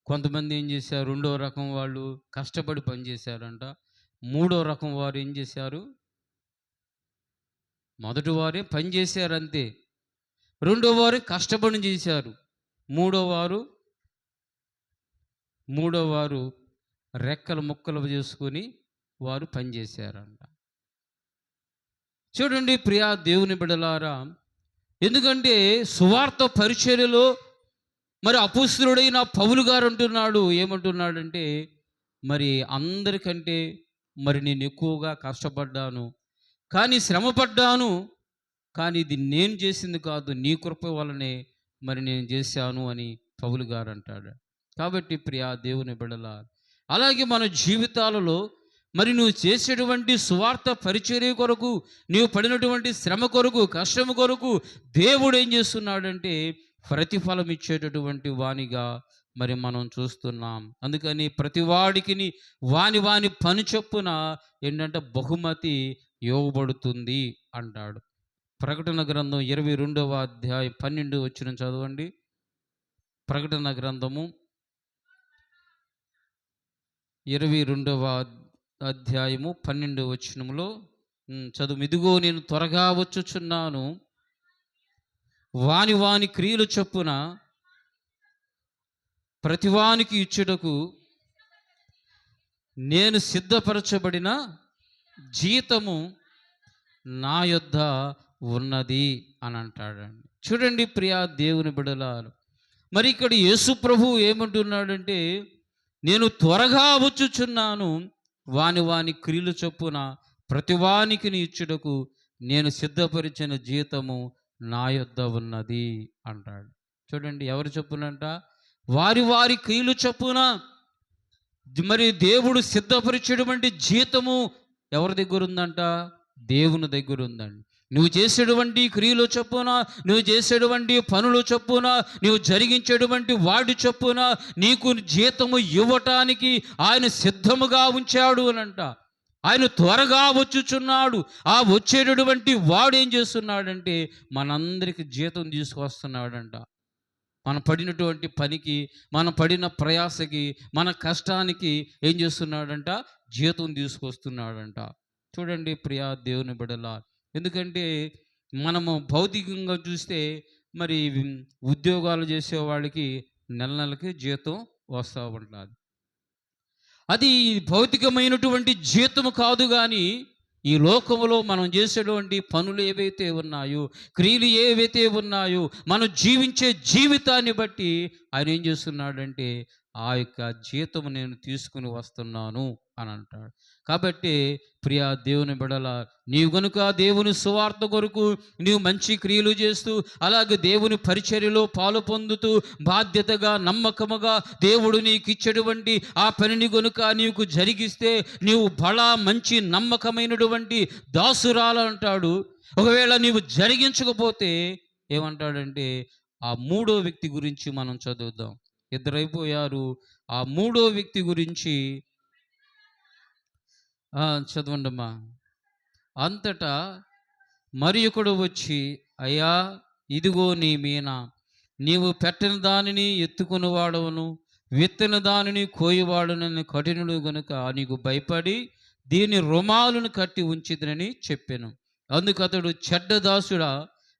కొంతమంది ఏం చేశారు, రెండో రకం వాళ్ళు కష్టపడి పని చేశారంట. మూడో రకం వారు ఏం చేశారు, మొదటి వారే పని చేశారు అంతే, రెండో వారు కష్టపడి చేశారు, మూడో వారు రెక్కలు ముక్కలు చేసుకొని వారు పని చేశారంట. చూడండి ప్రియా దేవుని బిడ్డలారా, ఎందుకంటే సువార్త పరిచర్యలో మరి అపోస్తలుడైన పౌలు గారు అంటున్నాడు, ఏమంటున్నాడంటే మరి అందరికంటే మరి నేను ఎక్కువగా కష్టపడ్డాను, కానీ శ్రమపడ్డాను, కానీ ఇది నేను చేసింది కాదు, నీ కృప వలనే మరి నేను చేశాను అని పౌలు గారు అంటాడు. కాబట్టి ప్రియా దేవుని బిడ్డలా, అలాగే మన జీవితాలలో మరి నువ్వు చేసేటువంటి సువార్త పరిచర్య కొరకు, నీవు పడినటువంటి శ్రమ కొరకు, కష్టము కొరకు దేవుడు ఏం చేస్తున్నాడంటే ప్రతిఫలం ఇచ్చేటటువంటి వానిగా మరి మనం చూస్తున్నాం. అందుకని ప్రతివాడికి వాని వాని పని చొప్పున ఏంటంటే బహుమతి ఇవ్వబడుతుంది అంటాడు. ప్రకటన గ్రంథం 22వ అధ్యాయం 12 వచనం చదవండి. ప్రకటన గ్రంథము 22వ అధ్యాయము 12 వచనంలో చదువు. ఇదిగో నేను త్వరగా వచ్చుచున్నాను, వాని వాని క్రియలు చొప్పున ప్రతివానికి ఇచ్చుటకు నేను సిద్ధపరచబడిన జీతము నా యొద్ద ఉన్నది అని అంటాడండి. చూడండి ప్రియా దేవుని బిడ్డలారు, మరి ఇక్కడ యేసు ప్రభు ఏమంటున్నాడంటే నేను త్వరగా వచ్చుచున్నాను, వాని వాని క్రియలు చొప్పున ప్రతివానికి ఇచ్చుటకు నేను సిద్ధపరిచిన జీతము నా యొద్ద ఉన్నది అంటాడు. చూడండి ఎవరు చొప్పునంట, వారి వారి క్రియలు చొప్పున మరి దేవుడు సిద్ధపరిచేటువంటి జీతము ఎవరి దగ్గర ఉందంట, దేవుని దగ్గర ఉందండి. నువ్వు చేసేటువంటి క్రియలు చొప్పున, నువ్వు చేసేటువంటి పనులు చొప్పున, నువ్వు జరిగించేటువంటి వాడి చొప్పున నీకు జీతము ఇవ్వటానికి ఆయన సిద్ధముగా ఉంచాడు అనంట. ఆయన త్వరగా వచ్చుచున్నాడు. ఆ వచ్చేటటువంటి వాడు ఏం చేస్తున్నాడంటే మనందరికి జీతం తీసుకొస్తున్నాడంట. మనం పడినటువంటి పనికి, మనం పడిన ప్రయాసకి, మన కష్టానికి ఏం చేస్తున్నాడంట, జీతం తీసుకొస్తున్నాడంట. చూడండి ప్రియా దేవుని బిడ్డలా, ఎందుకంటే మనము భౌతికంగా చూస్తే మరి ఉద్యోగాలు చేసే వాళ్ళకి నెల నెలకి జీతం వస్తూ ఉంటుంది. అది భౌతికమైనటువంటి జీతము కాదు, కానీ ఈ లోకములో మనం చేసేటువంటి పనులు ఏవైతే ఉన్నాయో, క్రియలు ఏవైతే ఉన్నాయో, మనం జీవించే జీవితాన్ని బట్టి ఆయన ఏం చేస్తున్నాడంటే ఆ యొక్క జీతము నేను తీసుకుని వస్తున్నాను అని అంటాడు. కాబట్టి ప్రియా దేవుని బిడ్డల, నీవు కనుక దేవుని సువార్త కొరకు నీవు మంచి క్రియలు చేస్తూ, అలాగే దేవుని పరిచర్యలో పాలు పొందుతూ, బాధ్యతగా నమ్మకముగా దేవుడు నీకు ఇచ్చేటువంటి ఆ పనిని కనుక నీకు జరిగిస్తే నీవు బలా మంచి నమ్మకమైనటువంటి దాసురాలు అంటాడు. ఒకవేళ నీవు జరిగించకపోతే ఏమంటాడంటే ఆ మూడో వ్యక్తి గురించి మనం చదువుదాం. ఇద్దరైపోయారు. ఆ మూడో వ్యక్తి గురించి చదవండి అమ్మా. అంతటా మరి ఒకడు వచ్చి, అయ్యా ఇదిగో నీ మీన, నీవు పెట్టిన దానిని ఎత్తుకుని వాడవును, విత్తన దానిని కోయివాడునని కఠినుడు గనుక నీకు భయపడి దీని రుమాలును కట్టి ఉంచిదని చెప్పాను. అందుకు అతడు, చెడ్డ దాసుడా,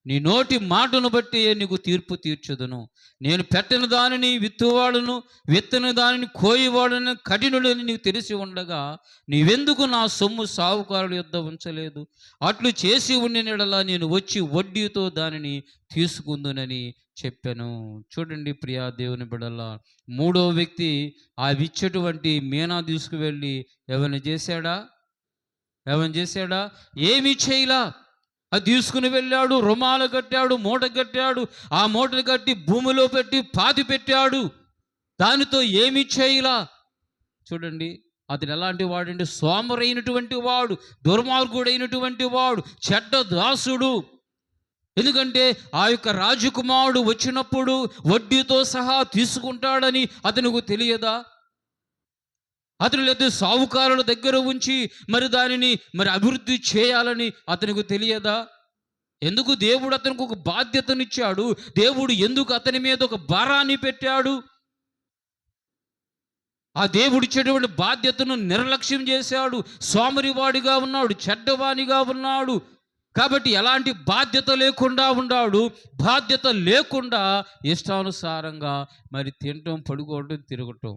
నీ నోటి మాటను బట్టి నీకు తీర్పు తీర్చుదును. నేను పెట్టిన దానిని విత్తువాడును, విత్తన దానిని కోయివాడును కఠినుడని నీకు తెలిసి ఉండగా నీవెందుకు నా సొమ్ము సావుకారుల యొద్ద ఉంచలేదు? అట్లు చేసి ఉండినడలా నేను వచ్చి వడ్డీతో దానిని తీసుకుందునని చెప్పాను. చూడండి ప్రియా దేవుని బిడ్డలా, మూడో వ్యక్తి ఆ ఇచ్చేటువంటి మీనా తీసుకువెళ్ళి ఏమైనా చేశాడా? ఏమని చేశాడా? ఏమీ చేయలా. అది తీసుకుని వెళ్ళాడు, రుమాలు కట్టాడు, మూట కట్టాడు. ఆ మూటను కట్టి భూమిలో పెట్టి పాతి పెట్టాడు. దానితో ఏమి చేయలా. చూడండి, అతను ఎలాంటి వాడంటే సోమరైనటువంటి వాడు, దుర్మార్గుడైనటువంటి వాడు, చెడ్డ దాసుడు. ఎందుకంటే ఆ యొక్క రాజకుమారుడు వచ్చినప్పుడు వడ్డీతో సహా తీసుకుంటాడని అతనికి తెలియదా? అతను లేదా సావుకారుల దగ్గర ఉంచి దానిని అభివృద్ధి చేయాలని అతనికి తెలియదా? ఎందుకు దేవుడు అతనికి ఒక బాధ్యతనిచ్చాడు? దేవుడు ఎందుకు అతని మీద ఒక భారాన్ని పెట్టాడు? ఆ దేవుడిచ్చేటువంటి బాధ్యతను నిర్లక్ష్యం చేశాడు. సోమరివాడిగా ఉన్నాడు, చెడ్డవానిగా ఉన్నాడు. కాబట్టి ఎలాంటి బాధ్యత లేకుండా ఉన్నాడు. బాధ్యత లేకుండా ఇష్టానుసారంగా తినటం, పడుకోవడం, తిరగటం.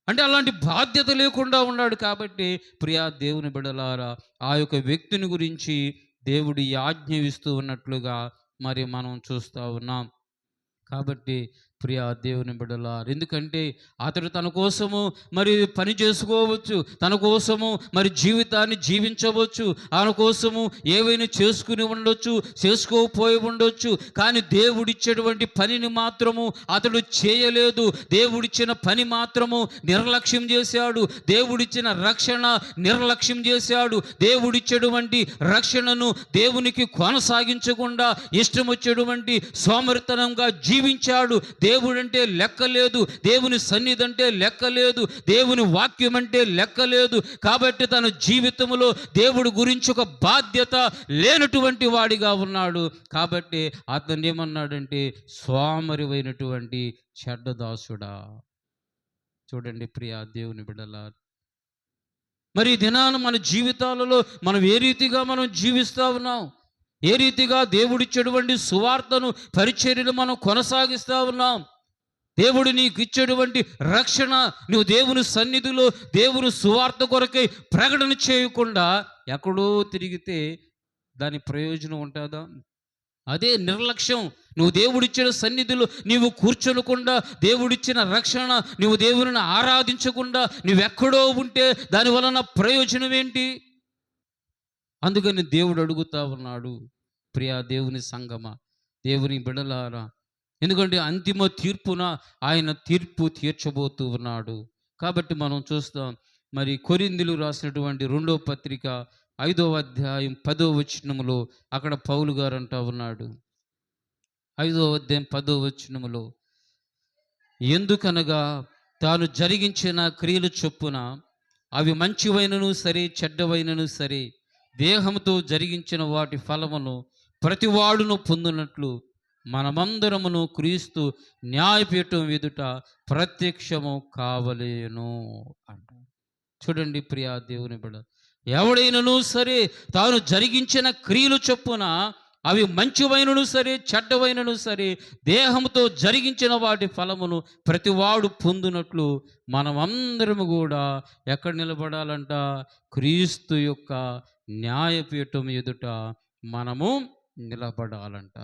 అంటే అలాంటి బాధ్యత లేకుండా ఉన్నాడు. కాబట్టి ప్రియా దేవుని బిడ్డలారా, ఆ యొక్క వ్యక్తిని గురించి దేవుడు ఈ ఆజ్ఞ ఇస్తూ ఉన్నట్లుగా మనం చూస్తూ ఉన్నాం. కాబట్టి ప్రియా దేవుని బిడ్డలారా, ఎందుకంటే అతడు తన కోసము పని చేసుకోవచ్చు, తన కోసము జీవితాన్ని జీవించవచ్చు, ఆయన కోసము ఏవైనా చేసుకుని ఉండొచ్చు, చేసుకోపోయి ఉండొచ్చు. కానీ దేవుడిచ్చేటువంటి పనిని మాత్రము అతడు చేయలేదు. దేవుడిచ్చిన పని మాత్రము నిర్లక్ష్యం చేశాడు. దేవుడిచ్చిన రక్షణ నిర్లక్ష్యం చేశాడు. దేవుడిచ్చేటువంటి రక్షణను దేవునికి కొనసాగించకుండా ఇష్టం వచ్చేటువంటి సోమరితనంగా జీవించాడు. దేవుడంటే లెక్కలేదు, దేవుని సన్నిధి అంటే లెక్కలేదు, దేవుని వాక్యం అంటే లెక్కలేదు. కాబట్టి తన జీవితంలో దేవుడి గురించి ఒక బాధ్యత లేనటువంటి వాడిగా ఉన్నాడు. కాబట్టి అతను ఏమన్నాడంటే, సోమరివైనటువంటి చెడ్డదాసుడా. చూడండి ప్రియా దేవుని బిడ్డలారా, ఈ దినాన మన జీవితాలలో ఏ రీతిగా జీవిస్తూ ఉన్నాం, ఏ రీతిగా దేవుడిచ్చేటువంటి సువార్తను, పరిచర్యను కొనసాగిస్తూ ఉన్నాం. దేవుడు నీకు ఇచ్చేటువంటి రక్షణ నువ్వు దేవుని సన్నిధిలో దేవుని సువార్త కొరకై ప్రకటన చేయకుండా ఎక్కడో తిరిగితే దాని ప్రయోజనం ఉంటుందా? అదే నిర్లక్ష్యం. నువ్వు దేవుడిచ్చిన సన్నిధిలో నీవు కూర్చొనకుండా, దేవుడిచ్చిన రక్షణ నువ్వు దేవుని ఆరాధించకుండా నువ్వెక్కడో ఉంటే దాని వలన ప్రయోజనం ఏంటి? అందుకని దేవుడు అడుగుతా ఉన్నాడు, ప్రియా దేవుని సంగమా, దేవుని బిడలారా, ఎందుకంటే అంతిమ తీర్పున ఆయన తీర్పు తీర్చబోతూ ఉన్నాడు. కాబట్టి మనం చూస్తాం, కొరింథీయులకు రాసినటువంటి 2వ పత్రిక 5వ అధ్యాయం 10వ వచనములో అక్కడ పౌలు గారు అంటా ఉన్నాడు. 5వ అధ్యాయం 10వ వచనములో, ఎందుకనగా తాను జరిగించిన క్రియలు చొప్పున అవి మంచివైనను సరే, చెడ్డవైనను సరే, దేహంతో జరిగించిన వాటి ఫలమును ప్రతివాడును పొందినట్లు మనమందరమును క్రీస్తు న్యాయపీఠం ఎదుట ప్రత్యక్షము కావలేను అంట. చూడండి ప్రియా దేవుని బిడ్డ, ఎవడైనను సరే తాను జరిగించిన క్రియలు చొప్పున అవి మంచివైనను సరే, చెడ్డవైనను సరే, దేహంతో జరిగించిన వాటి ఫలమును ప్రతివాడు పొందినట్లు మనమందరము కూడా ఎక్కడ నిలబడాలంట? క్రీస్తు యొక్క న్యాయపీఠం ఎదుట మనము నిలబడాలంట.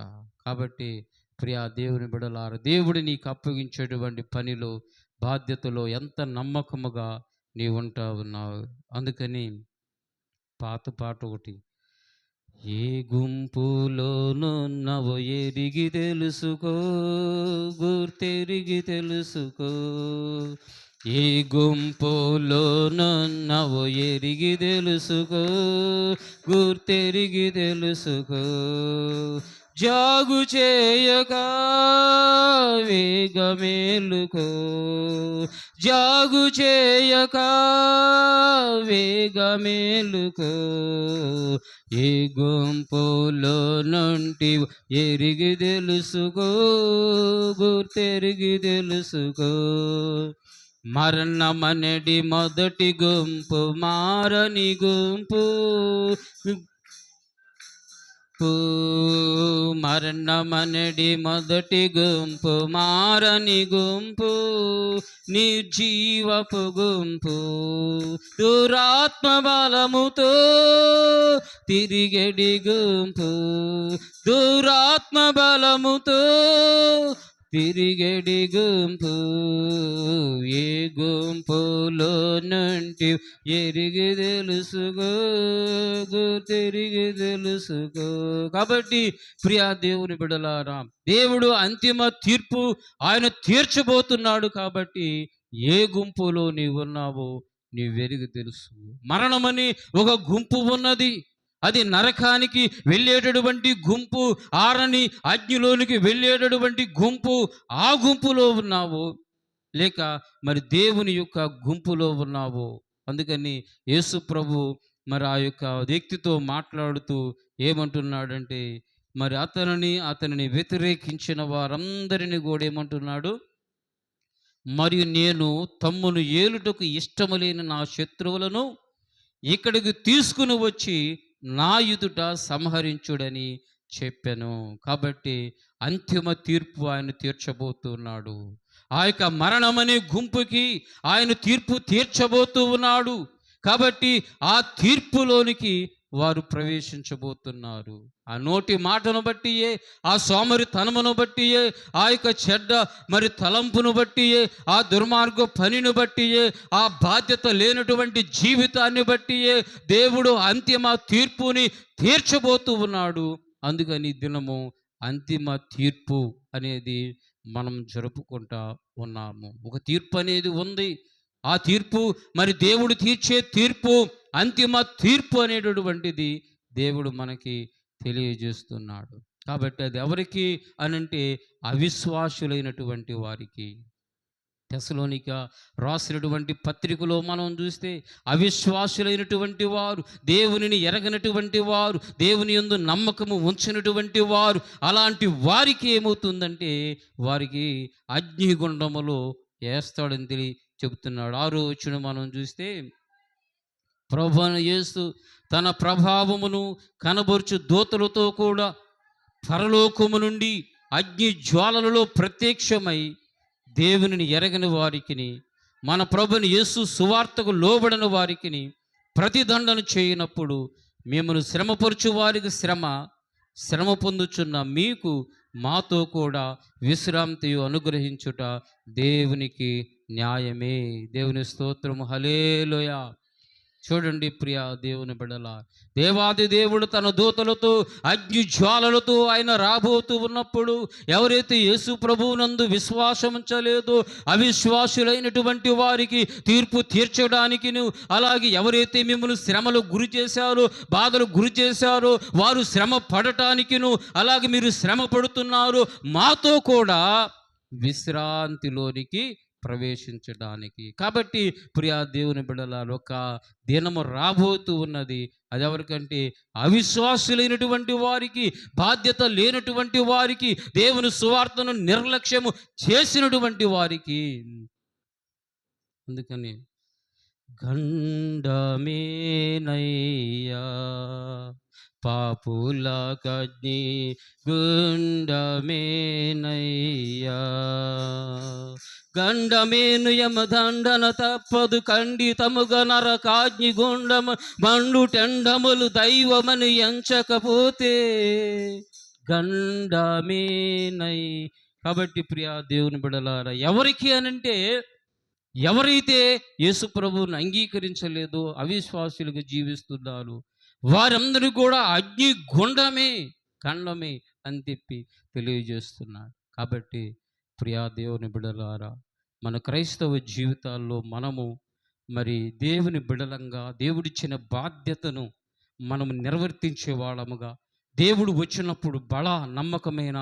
కాబట్టి ప్రియా దేవుని బిడలార, దేవుడు నీకు అప్పగించేటువంటి పనిలో, బాధ్యతలో ఎంత నమ్మకముగా నీవు ఉంటా ఉన్నావు. అందుకని పాత పాట ఒకటి, ఏ గుంపులోనున్నవో ఎరిగి తెలుసుకో, గుర్తెరిగి తెలుసుకో, ఏ గుంపులోనున్నవో ఎరిగి తెలుసుకో, గుర్తెరిగి తెలుసుకో, జాగు చేయక వేగమేలుకో, జాగు చేయక వేగమేలుకో, ఏ గుంపులో నుండి ఎరిగి తెలుసుకో, గుర్తెరిగి తెలుసుకో, మరణమనడి మొదటి గుంపు మారని గుంపు, మరణమనడి మొదటి గుంపు మారని గుంపు, నిర్జీవపు గుంపు, దురాత్మ బలముతో తిరిగడి గుంపు, దురాత్మ బలముతో తిరిగడి గుంపు ఏ గుంపులో నుండి ఎరిగి తెలుసుకో తిరిగి తెలుసుకో. కాబట్టి ప్రియా దేవుని బిడలారా, దేవుడు అంతిమ తీర్పు ఆయన తీర్చబోతున్నాడు. కాబట్టి ఏ గుంపులో నీవున్నావో నీవెరిగి తెలుసు. మరణమని ఒక గుంపు ఉన్నది, అది నరకానికి వెళ్ళేటటువంటి గుంపు, ఆరని అగ్నిలోనికి వెళ్ళేటటువంటి గుంపు. ఆ గుంపులో ఉన్నావు లేక మరి దేవుని యొక్క గుంపులో ఉన్నావు. అందుకని యేసు ప్రభు మరి ఆ యొక్క వ్యక్తితో మాట్లాడుతూ ఏమంటున్నాడంటే, మరి అతనిని వ్యతిరేకించిన వారందరినీ కూడా ఏమంటున్నాడు, మరియు నేను తమ్మును ఏలుటకు ఇష్టము లేని నా శత్రువులను ఇక్కడికి తీసుకుని వచ్చి నా ఎదుట సంహరించుడని చెప్పాను. కాబట్టి అంతిమ తీర్పు ఆయన తీర్చబోతున్నాడు. ఆ యొక్క మరణమనే గుంపుకి ఆయన తీర్పు తీర్చబోతూ ఉన్నాడు. కాబట్టి ఆ తీర్పులోనికి వారు ప్రవేశించబోతున్నారు. ఆ నోటి మాటను బట్టియే, ఆ సోమరితనమును బట్టియే, ఆ యొక్క చెడ్డ మరి తలంపును బట్టియే, ఆ దుర్మార్గ పనిని బట్టియే, ఆ బాధ్యత లేనటువంటి జీవితాన్ని బట్టియే దేవుడు అంతిమ తీర్పుని తీర్చబోతూ ఉన్నాడు. అందుకని దినము అంతిమ తీర్పు అనేది మనం జరుపుకుంటా ఉన్నాము. ఒక తీర్పు అనేది ఉంది. ఆ తీర్పు మరి దేవుడు తీర్చే తీర్పు, అంతిమ తీర్పు అనేటటువంటిది దేవుడు మనకి తెలియజేస్తున్నాడు. కాబట్టి అది ఎవరికి అనంటే అవిశ్వాసులైనటువంటి వారికి. తెసలోనిక రాసినటువంటి పత్రికలో మనం చూస్తే అవిశ్వాసులైనటువంటి వారు, దేవునిని ఎరగనటువంటి వారు, దేవుని యందు నమ్మకము ఉంచినటువంటి వారు, అలాంటి వారికి ఏమవుతుందంటే వారికి అగ్నిగుండములో వేస్తాడని చెబుతున్నాడు. 6వ వచనం మనం చూస్తే, ప్రభువైన యేసు తన ప్రభావమును కనబరుచు దూతలతో కూడా పరలోకము నుండి అగ్ని జ్వాలలలో ప్రత్యక్షమై దేవునిని ఎరగని వారికిని, మన ప్రభుని యేసు సువార్తకు లోబడిన వారికిని ప్రతిదండన చేయనప్పుడు, మిమ్మల్ని శ్రమపరచు వారికి శ్రమ పొందుచున్న మీకు మాతో కూడా విశ్రాంతి అనుగ్రహించుట దేవునికి న్యాయమే. దేవుని స్తోత్రము. హల్లెలూయా. చూడండి ప్రియ దేవుని బిడ్డల, దేవాది దేవుడు తన దూతలతో అగ్ని జ్వాలలతో ఆయన రాబోతూ ఉన్నప్పుడు, ఎవరైతే యేసు ప్రభువునందు విశ్వాసం ఉంచలేదో అవిశ్వాసులైనటువంటి వారికి తీర్పు తీర్చడానికి, అలాగే ఎవరైతే మిమ్మల్ని శ్రమలు గురి చేశారో, బాధలు గురి చేశారో, వారు శ్రమ పడటానికిను, అలాగే మీరు శ్రమ పడుతున్నారు, మాతో కూడా విశ్రాంతిలోనికి ప్రవేశించడానికి. కాబట్టి ప్రియా దేవుని బిడ్డలారా, ఒక దినము రాబోతూ ఉన్నది. అది ఎవరికంటే అవిశ్వాసులైనటువంటి వారికి, బాధ్యత లేనటువంటి వారికి, దేవుని సువార్తను నిర్లక్ష్యము చేసినటువంటి వారికి. అందుకని గండమేనయ్యా పాపుల కజ్ఞి గుండమేనయ్యా, గండమేను యమదండన తప్పదు ఖండితముగా నరకాగ్ని గుండము మండుటెండములు దైవమని ఎంచకపోతే గండమేనై. కాబట్టి ప్రియా దేవుని బిడలారా, ఎవరికి అనంటే ఎవరైతే యేసు ప్రభువుని అంగీకరించలేదో, అవిశ్వాసులుగా జీవిస్తున్నారు, వారందరూ కూడా అగ్ని ఖండమే అని చెప్పి తెలియజేస్తున్నాడు. కాబట్టి ప్రియా దేవుని బిడలారా, మన క్రైస్తవ జీవితాల్లో మనము మరి దేవుని బిడలంగా దేవుడిచ్చిన బాధ్యతను మనము నిర్వర్తించే వాళ్ళముగా, దేవుడు వచ్చినప్పుడు బలా నమ్మకమైన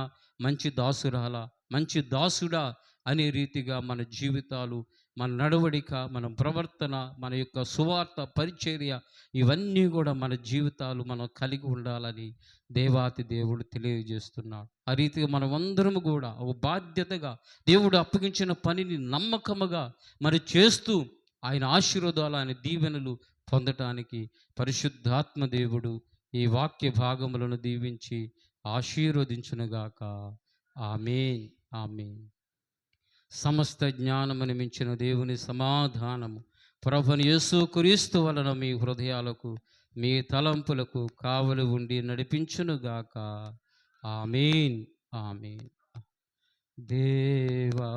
మంచి దాసురాల, మంచి దాసుడా అనే రీతిగా మన జీవితాలు, మన నడవడిక, మన ప్రవర్తన, మన యొక్క సువార్త పరిచర్య, ఇవన్నీ కూడా మన జీవితాలు మనం కలిగి ఉండాలని దేవాతి దేవుడు తెలియజేస్తున్నాడు. ఆ రీతిగా మనమందరము కూడా ఒక బాధ్యతగా దేవుడు అప్పగించిన పనిని నమ్మకముగా మరి చేస్తూ ఆయన ఆశీర్వాదాలు, ఆయన దీవెనలు పొందటానికి పరిశుద్ధాత్మ దేవుడు ఈ వాక్య భాగములను దీవించి ఆశీర్వదించునుగాక. ఆమేన్, ఆమేన్. సమస్త జ్ఞానమును మించిన దేవుని సమాధానము ప్రభువైన యేసుక్రీస్తు వలన మీ హృదయాలకు, మీ తలంపులకు కావలి ఉండి నడిపించునుగాక. ఆమేన్, ఆమేన్. దేవా